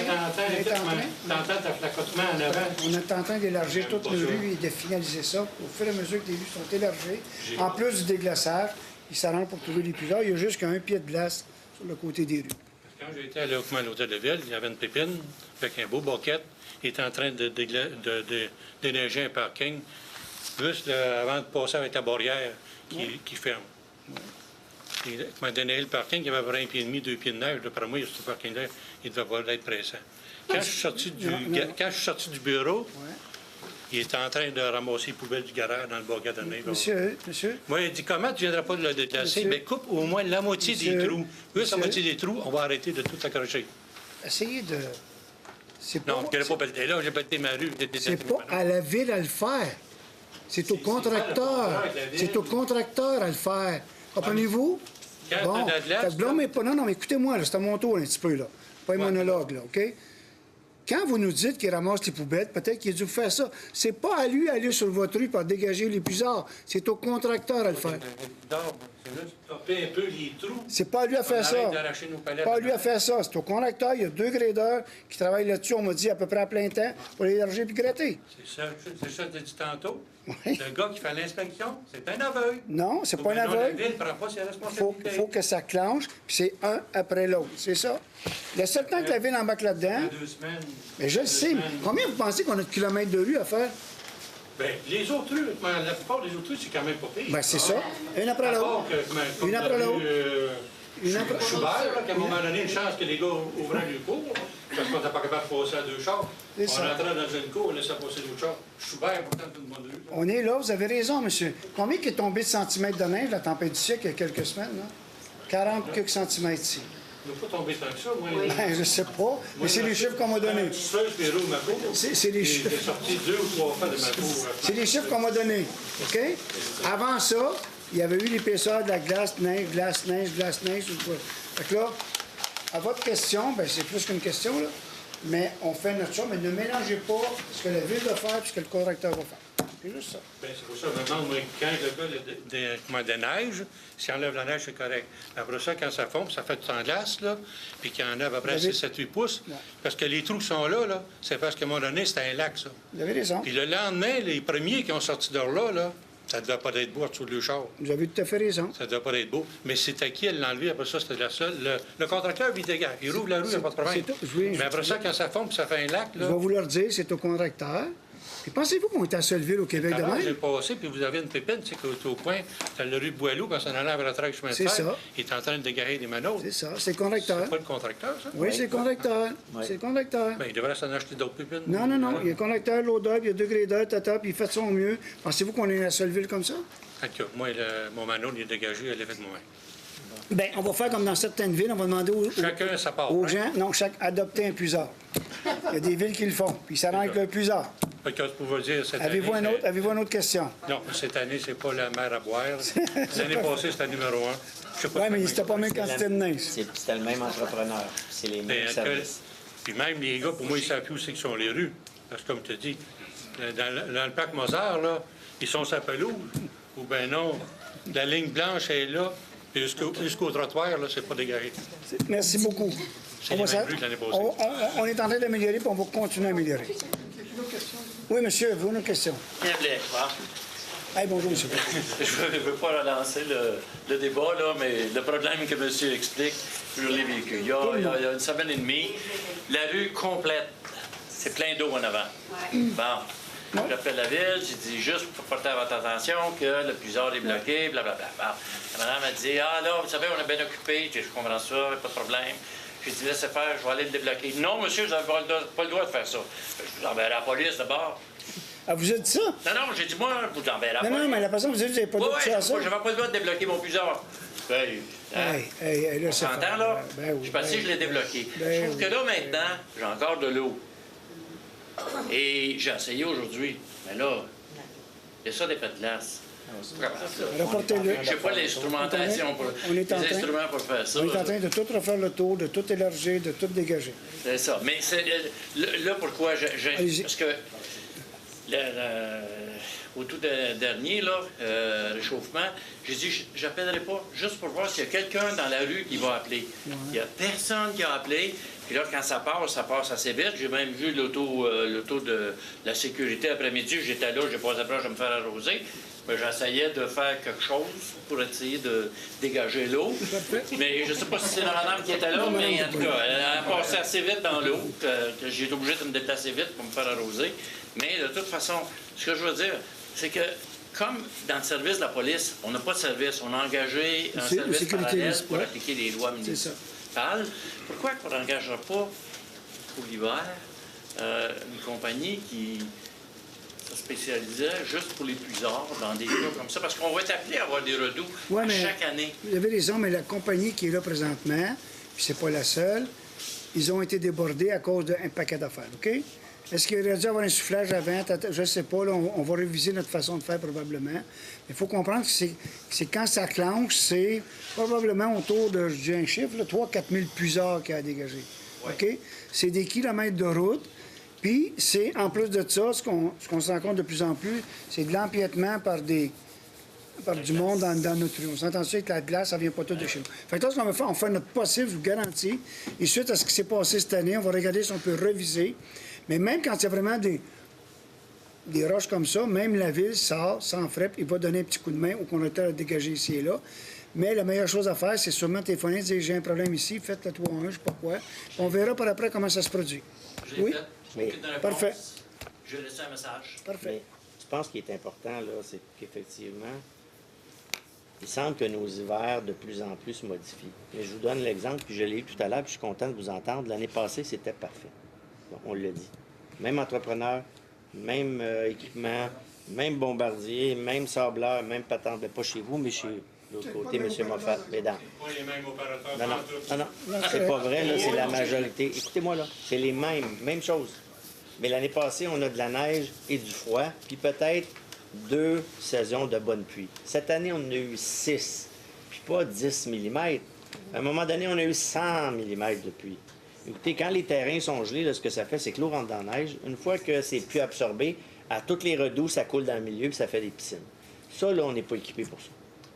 S17: T'entends ta flacotement en avant.
S1: On est en train d'élargir toute les rues et de finaliser ça. Au fur et à mesure que les rues sont élargies, en plus du déglaçage, ils s'arrangent pour trouver les plusieurs. Il y a juste qu'un pied de glace sur le côté des rues.
S17: Quand j'ai été à l'hôtel de ville, il y avait une pépine avec un beau boquette. Il était en train de déneiger un parking, juste avant de passer avec la barrière qui ferme. Il m'a déneigé le parking, il y avait à peu près 1,5 pied, 2 pieds de neige. D'après moi, ce parking-là, il devait pas être pressant. Quand je suis sorti du bureau, il était en train de ramasser les poubelles du garage dans le bac à neige.
S1: Monsieur.
S17: Moi, il dit, comment tu ne viendras pas de le déplacer? Bien, coupe au moins la moitié des trous. Juste la moitié des trous, on va arrêter de tout accrocher.
S1: Essayez de...
S17: Non, je n'ai pas pelleté là, j'ai pelleté ma rue.
S1: C'est pas à la ville à le faire. C'est au contracteur. C'est au contracteur à le faire. Comprenez-vous? Bon, blâmez pas. Non, mais écoutez-moi, c'est à mon tour un petit peu, là. Pas un monologue, là, OK? Quand vous nous dites qu'il ramasse les poubelles, peut-être qu'il a dû faire ça. C'est pas à lui d'aller sur votre rue pour dégager les puisards. C'est au contracteur à le faire.
S17: C'est juste taper un peu les trous.
S1: C'est pas à lui à faire ça. Pas à lui à faire ça. C'est au contracteur. Il y a 2 gradeurs qui travaillent là-dessus, on m'a dit, à peu près à plein temps, pour l'élargir puis gratter.
S17: C'est ça que j'ai dit tantôt. Le gars qui fait l'inspection, c'est un aveugle.
S1: Non, c'est pas un aveugle.
S17: La ville ne prend pas ses responsabilités.
S1: Il faut que ça clenche, puis c'est un après l'autre. C'est ça. Le seul temps que la ville embarque là-dedans...
S17: 2 semaines.
S1: Mais je le sais. Combien vous pensez qu'on a de kilomètres de rue à faire?
S17: Bien, les autres rues, la plupart des autres rues, c'est quand même pas pire.
S1: Bien, c'est ça. Une après l'autre. Une après l'autre.
S17: Schubert, qu'à un moment donné, une chance que les gars ouvraient le cours, parce qu'on n'était pas capable de passer à 2 chars. On entrait dans une cour, on laissait passer d'autres chars. Schubert, pourtant, tout le monde rue.
S1: On est là, vous avez raison, monsieur. Combien est tombé de centimètres de neige, la tempête du siècle, il y a quelques semaines, là? 40 quelques centimètres ici.
S17: Il ne pas tombé tant que ça, moi.
S1: Ben, je ne sais pas, mais c'est les chiffres qu'on m'a donnés. C'est les chiffres.
S17: J'ai sorti 2 ou 3 fois de ma cour.
S1: C'est les chiffres qu'on m'a donnés. OK? Avant ça, il y avait eu l'épaisseur de la glace, neige, glace, neige, glace, neige. Fait que là, à votre question, ben c'est plus qu'une question, là, mais on fait notre chose, mais ne mélangez pas ce que la ville va faire et ce que le correcteur va faire. C'est juste ça.
S17: Bien, c'est pour ça que je me demande, moi, quand le gars déneige, s'il enlève la neige, c'est correct. Après ça, quand ça fond, ça fait du temps de glace, là, puis qu'il enlève à peu près 6, 7, 8 pouces, parce que les trous sont là, c'est parce qu'à un moment donné, c'était un lac, ça.
S1: Vous avez raison.
S17: Puis le lendemain, les premiers qui ont sorti de là, ça ne devait pas être beau sur le char.
S1: Vous avez tout à fait raison.
S17: Ça ne devait pas être beau. Mais c'est à qui elle l'a enlevé. Après ça, c'était la seule. Le contracteur, il dégage. Il rouvre la rue, il n'y a pas de problème. Mais après ça, quand ça fond puis ça fait un lac, là...
S1: Je vais vous le redire, c'est au contracteur. Et pensez-vous qu'on est à seule ville au Québec de même?
S17: J'ai passé, puis vous avez une pépine, tu sais, au coin, tu as la rue Boileau, quand ça en allait vers la chemin de fer.
S1: C'est ça.
S17: Il est en train de dégager des manœuvres.
S1: C'est ça, c'est le contracteur.
S17: C'est pas le contracteur, ça?
S1: Oui, c'est le contracteur. C'est le contracteur.
S17: Bien, il devrait s'en acheter d'autres pépines.
S1: Non. Il y a le contracteur, l'odeur, puis il y a 2 gradeurs, tata, puis il fait de son mieux. Pensez-vous qu'on est à seule ville comme ça?
S17: Moi, mon manœuvre, il est dégagé, elle est faite de moi-même.
S1: Bien, on va faire comme dans certaines villes, on va demander aux gens, non, adopter un puisard. Il y a des villes qui le font, puis ils s'arrangent avec le puisard. Avez-vous une autre question?
S17: Non, cette année, c'est pas la mer à boire. L'année passée, c'était numéro 1.
S1: Oui, mais c'était pas même quantité de neige.
S6: C'était le même entrepreneur. C'est les mêmes services.
S17: Puis même les gars, pour moi, ils savent plus où c'est que sont les rues. Parce que, comme tu dis, dans le parc Mozart, là, ils sont sa pelouse. Ou bien non, la ligne blanche est là. Puis jusqu'au trottoir, là, c'est pas dégagé.
S1: Merci beaucoup. On est en train d'améliorer, puis on va continuer à améliorer. Oui, monsieur, vous, une question.
S18: Bien,
S1: Hey, bonjour, monsieur.
S18: Je ne veux pas relancer le débat, là, mais le problème que monsieur explique, je l'ai vécu. Il y a une semaine et demie, la rue complète, c'est plein d'eau en avant. Bon, j'appelle la ville, j'ai dit juste pour porter à votre attention que le puisard est bloqué, blablabla. Bon, la madame a dit, ah là, vous savez, on est bien occupé, je comprends ça, pas de problème. J'ai dit, laissez faire, je vais aller le débloquer. Non, monsieur, vous n'avez pas le droit de faire ça. Je vous enverrai à la police d'abord.
S1: Ah, vous êtes ça?
S18: Non, j'ai dit, moi, vous enverrez à la police.
S1: Non, mais la personne vous dit, vous n'avez pas le droit de faire ça.
S18: Je n'avais pas le droit de débloquer mon puisard.
S1: Là,
S18: on s'entend, là? Je suis passé, je l'ai débloqué. Je trouve que là, maintenant, j'ai encore de l'eau. Et j'ai essayé aujourd'hui. Mais là, il y a ça des faits de glace.
S1: Rapportez-le.
S18: Je n'ai pas l'instrumentation pour les instruments pour faire ça.
S1: On est en train de tout refaire le tour, de tout élargir, de tout dégager.
S18: C'est ça. Mais là, pourquoi parce que au tout dernier, là, réchauffement, j'ai dit, j'appellerai pas juste pour voir s'il y a quelqu'un dans la rue qui va appeler. Il n'y a personne qui a appelé. Puis là, quand ça passe assez vite. J'ai même vu l'auto de la sécurité après-midi. J'étais là, j'ai passé proche de me faire arroser. Mais j'essayais de faire quelque chose pour essayer de dégager l'eau. Mais je ne sais pas si c'est la madame qui était là, mais en tout cas, elle a passé assez vite dans l'eau que j'ai été obligé de me déplacer vite pour me faire arroser. Mais de toute façon, ce que je veux dire, c'est que comme dans le service de la police, on n'a pas de service, on a engagé un service parallèle pour appliquer les lois municipales, pourquoi on n'engagera pas pour l'hiver une compagnie qui se spécialisait juste pour les puisards dans des cas comme ça? Parce qu'on va être appelé à avoir des redoux chaque année.
S1: Vous avez raison, mais la compagnie qui est là présentement, puis c'est pas la seule, ils ont été débordés à cause d'un paquet d'affaires, OK? Est-ce qu'il aurait dû avoir un soufflage avant? Je ne sais pas. Là, on va réviser notre façon de faire probablement. Mais il faut comprendre que c'est quand ça clenche, c'est probablement autour de, je dis un chiffre, 3-4 000 puisards qu'il y a à dégager. Ouais. OK? C'est des kilomètres de route. Puis, c'est en plus de ça, ce qu'on se rend compte de plus en plus, c'est de l'empiètement par du monde dans notre rue. On s'entend ça que la glace, ça ne vient pas tout de chez nous. Fait que là, ce qu'on va faire, on fait notre possible, je vous garantis. Et suite à ce qui s'est passé cette année, on va regarder si on peut reviser. Mais même quand il y a vraiment des roches comme ça, même la ville sort sans frais, il va donner un petit coup de main au conducteur à dégager ici et là. Mais la meilleure chose à faire, c'est sûrement téléphoner, dire j'ai un problème ici, faites le 3-1, je ne sais pas quoi. On verra par après comment ça se produit. Oui? Parfait.
S18: Je vais laisser un message.
S1: Parfait.
S6: Mais je pense qu'il est important, là, c'est qu'effectivement, il semble que nos hivers de plus en plus se modifient. Mais je vous donne l'exemple, puis je l'ai eu tout à l'heure, puis je suis content de vous entendre. L'année passée, c'était parfait. Bon, on l'a dit. Même entrepreneur, même équipement, même bombardier, même sableur, même patente. Pas chez vous, mais chez l'autre côté, M. Moffat. Mais dans...
S17: Pas les mêmes opérateurs.
S6: Non, c'est pas vrai, là, c'est la majorité. Écoutez-moi, là, c'est les mêmes choses. Mais l'année passée, on a de la neige et du froid, puis peut-être 2 saisons de bonne pluie. Cette année, on en a eu 6, puis pas 10 mm. À un moment donné, on a eu 100 mm de pluie. Écoutez, quand les terrains sont gelés, là, ce que ça fait, c'est que l'eau rentre dans la neige. Une fois que c'est plus absorbé, à toutes les redoux, ça coule dans le milieu puis ça fait des piscines. Ça, là, on n'est pas équipé pour ça.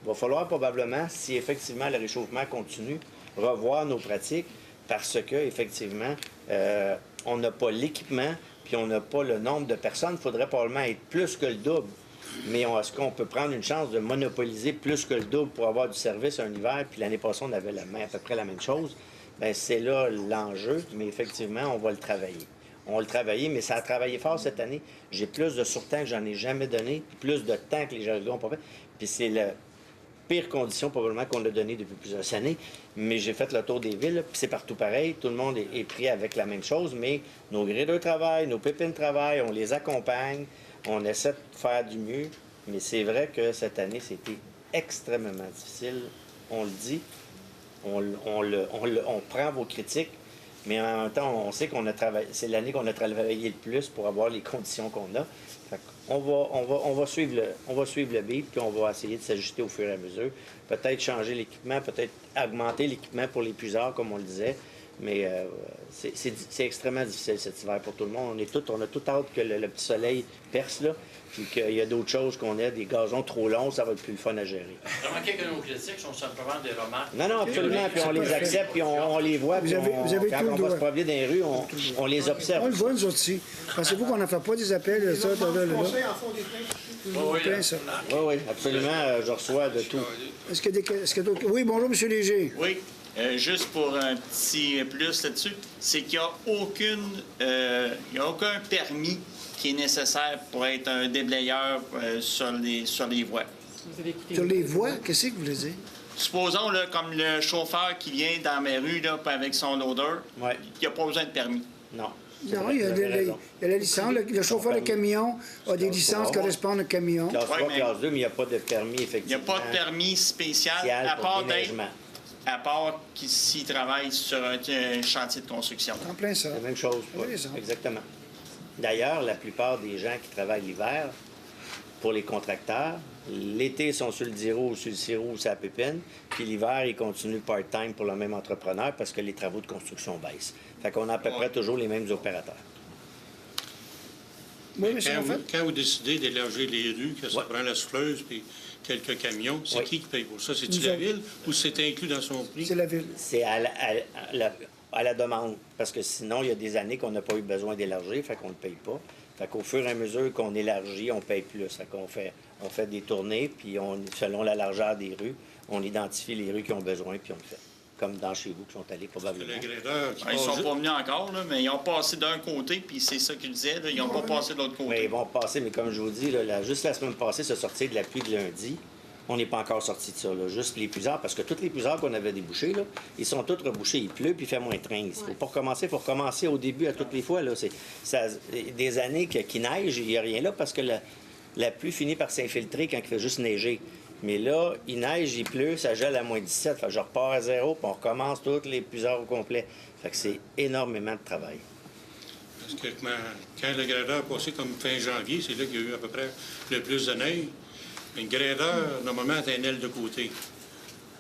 S6: Il va falloir probablement, si effectivement le réchauffement continue, revoir nos pratiques parce que effectivement, on n'a pas l'équipement puis on n'a pas le nombre de personnes. Il faudrait probablement être plus que le double. Mais est-ce qu'on peut prendre une chance de monopoliser plus que le double pour avoir du service un hiver? Puis l'année passée, on avait à peu près la même chose. Bien, c'est là l'enjeu, mais effectivement, on va le travailler. On va le travailler, mais ça a travaillé fort cette année. J'ai plus de surtemps que j'en ai jamais donné, plus de temps que les jargons n'ont pas fait. Puis c'est la pire condition probablement qu'on a donné depuis plusieurs années. Mais j'ai fait le tour des villes, puis c'est partout pareil. Tout le monde est pris avec la même chose, mais nos graders travaillent, nos pépines travaillent, on les accompagne, on essaie de faire du mieux. Mais c'est vrai que cette année, c'était extrêmement difficile. On le dit. On prend vos critiques, mais en même temps, on sait qu'on a travaillé. C'est l'année qu'on a travaillé le plus pour avoir les conditions qu'on a. Fait on va suivre le beat, puis on va essayer de s'ajuster au fur et à mesure. Peut-être changer l'équipement, peut-être augmenter l'équipement pour les puisards, comme on le disait. Mais c'est extrêmement difficile cet hiver pour tout le monde. On a tout hâte que le petit soleil perce, là. Puis qu'il y a d'autres choses qu'on a, des gazons trop longs, ça va être plus le fun à gérer.
S18: Remarquez que nos critiques sont simplement des remarques.
S6: Non, absolument. Puis on les accepte, puis on les voit. Puis quand on va se promener dans les rues, on les observe.
S1: On le voit, nous autres aussi. Pensez-vous qu'on n'en fait pas des appels de ça, là?
S6: Oui, absolument. Je reçois de tout.
S1: Est-ce que d'autres... Oui, bonjour, M. Léger.
S4: Oui. Juste pour un petit plus là-dessus, c'est qu'il n'y a aucun permis qui est nécessaire pour être un déblayeur sur les voies.
S1: Sur les voies? Qu'est-ce que vous voulez dire?
S4: Supposons, là, comme le chauffeur qui vient dans mes rues là, avec son loader, il n'a pas besoin de permis.
S6: Non.
S1: Non, il y a la licence. Le chauffeur de camion a des licences qui correspondent au camion.
S6: Classe 3, classe 2, mais il n'y a pas de permis, effectivement.
S4: Il n'y a pas de permis spécial, à part s'il travaille sur un chantier de construction.
S1: En plein ça.
S6: C'est la même chose. Exactement. D'ailleurs, la plupart des gens qui travaillent l'hiver pour les contracteurs. L'été, ils sont sur le 10 roues, sur le 6 roues, sur la pépine. Puis l'hiver, ils continuent part-time pour le même entrepreneur parce que les travaux de construction baissent. Fait qu'on a à peu près toujours les mêmes opérateurs.
S17: Quand vous décidez d'élargir les rues, que ça prend la souffleuse puis quelques camions, c'est qui paye pour ça? C'est-tu la ville ou c'est inclus dans son prix?
S1: C'est la ville.
S6: C'est à la demande. Parce que sinon, il y a des années qu'on n'a pas eu besoin d'élargir, fait qu'on ne le paye pas. Fait qu'au fur et à mesure qu'on élargit, on paye plus. Fait qu'on fait des tournées, puis selon la largeur des rues, on identifie les rues qui ont besoin, puis on le fait. Comme dans chez vous, qui sont allés probablement.
S4: Ils sont pas venus encore, là, mais ils ont passé d'un côté, puis c'est ça qu'ils disaient, là, ils n'ont pas passé de l'autre côté.
S6: Oui, ils vont passer, mais comme je vous dis, là, juste la semaine passée, se sortir de la pluie de lundi, on n'est pas encore sorti de ça. Là. Juste les puisards, parce que toutes les puisards qu'on avait débouchés, là, ils sont tous rebouchés. Il pleut, puis il fait moins 13. Il faut recommencer au début à toutes les fois. Là. Des années qu'il neige, il n'y a rien là, parce que la pluie finit par s'infiltrer quand il fait juste neiger. Mais là, il neige, il pleut, ça gèle à moins 17. Fait que je repars à 0, puis on recommence toutes les puisards au complet. Fait que c'est énormément de travail.
S17: Parce que quand le gradeur a passé comme fin janvier, c'est là qu'il y a eu à peu près le plus de neige. Une gradeur, normalement, a une aile de côté.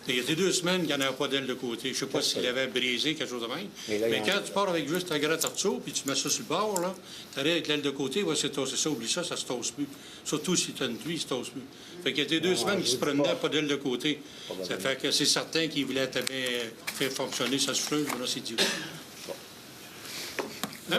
S17: Il y a 2 semaines qu'il n'y en avait pas d'aile de côté. Je ne sais pas s'il avait brisé, quelque chose de même. Mais quand tu pars avec juste ta gratte arceau, puis tu mets ça sur le bord, là, tu arrives avec l'aile de côté, il va se tosser ça. Oublie ça, ça se tosse plus. Surtout si tu as une pluie, ça se tosse plus. Fait qu'il y a 2 semaines qu'il se promenait pas d'aile de côté. Ça fait que c'est certain qu'il voulait faire fonctionner sa souffleuse, mais là, c'est dur.
S1: Vous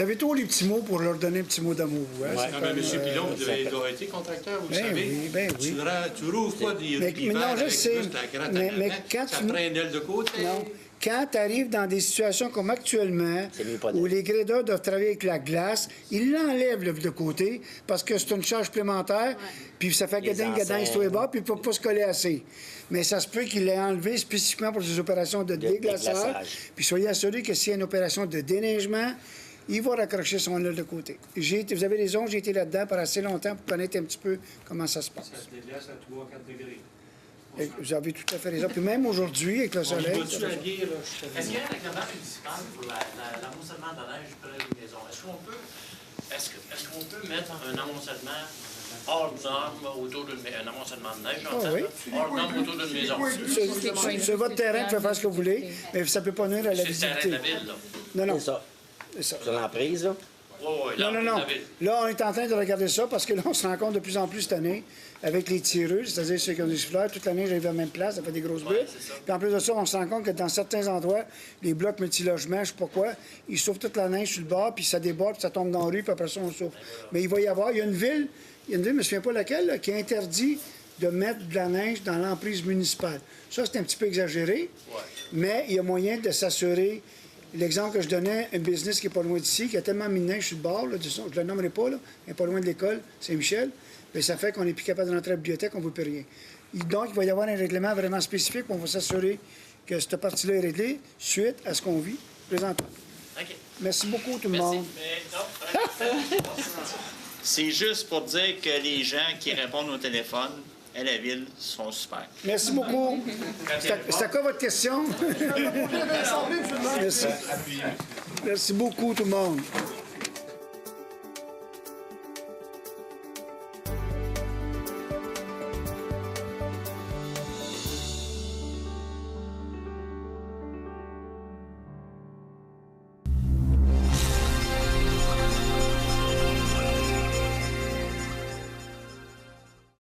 S1: avez tous les petits mots pour leur donner un petit mot d'amour. Hein?
S17: Ouais. M. Pilon, vous avez été contracteur, vous le savez.
S1: Oui.
S17: Tu rouvres pas des rues l'hiver avec juste la gratte en avant, ça prend une aile de côté.
S1: Non. Quand tu arrives dans des situations comme actuellement, où les gradeurs doivent travailler avec la glace, ils l'enlèvent de côté parce que c'est une charge supplémentaire, puis ça fait gadin sur les bords, puis il ne peut pas se coller assez. Mais ça se peut qu'il l'ait enlevé spécifiquement pour des opérations de déglaçage. Puis soyez assurés que s'il y a une opération de déneigement, il va raccrocher son aile de côté. Vous avez raison, j'ai été là-dedans pendant assez longtemps pour connaître un petit peu comment ça se passe.
S17: Ça se déglace à 3-4 degrés.
S1: Vous avez tout à fait raison. Puis même aujourd'hui, avec le soleil...
S18: Est-ce qu'il y a un règlement municipal pour l'amoncellement de neige près d'une maison? Est-ce qu'on peut mettre un amoncellement hors norme autour d'une maison? Un amoncellement de neige, en fait, hors norme autour d'une maison?
S1: Sur votre terrain, vous pouvez faire ce que vous voulez, mais ça ne peut pas nuire à la visibilité.
S18: C'est le terrain de la ville, là.
S1: Non.
S6: C'est ça. Sur l'emprise, là?
S1: Non. Là, on est en train de regarder ça parce que là, on se rend compte de plus en plus cette année avec les tireuses, c'est-à-dire ceux qui ont des souffleurs, toute l'année, j'arrive à la même place, ça fait des grosses bulles. Puis en plus de ça, on se rend compte que dans certains endroits, les blocs multilogements, je ne sais pas quoi, ils souffrent toute la neige sur le bord, puis ça déborde, puis ça tombe dans la rue, puis après ça, on souffre. Mais il va y avoir, il y a une ville, je ne me souviens pas laquelle, là, qui interdit de mettre de la neige dans l'emprise municipale. Ça, c'est un petit peu exagéré, mais il y a moyen de s'assurer. L'exemple que je donnais, un business qui n'est pas loin d'ici, qui a tellement mis de neige sur le bord, là, je ne le nommerai pas, là, mais pas loin de l'école, Saint-Michel, mais ça fait qu'on n'est plus capable de rentrer à la bibliothèque, on ne veut plus rien. Donc, il va y avoir un règlement vraiment spécifique, on va s'assurer que cette partie-là est réglée suite à ce qu'on vit présentement.
S18: Okay.
S1: Merci beaucoup, tout le monde.
S4: C'est juste pour dire que les gens qui répondent au téléphone à la ville sont super.
S1: Merci beaucoup. C'est quoi votre question? Merci. Merci beaucoup, tout le monde.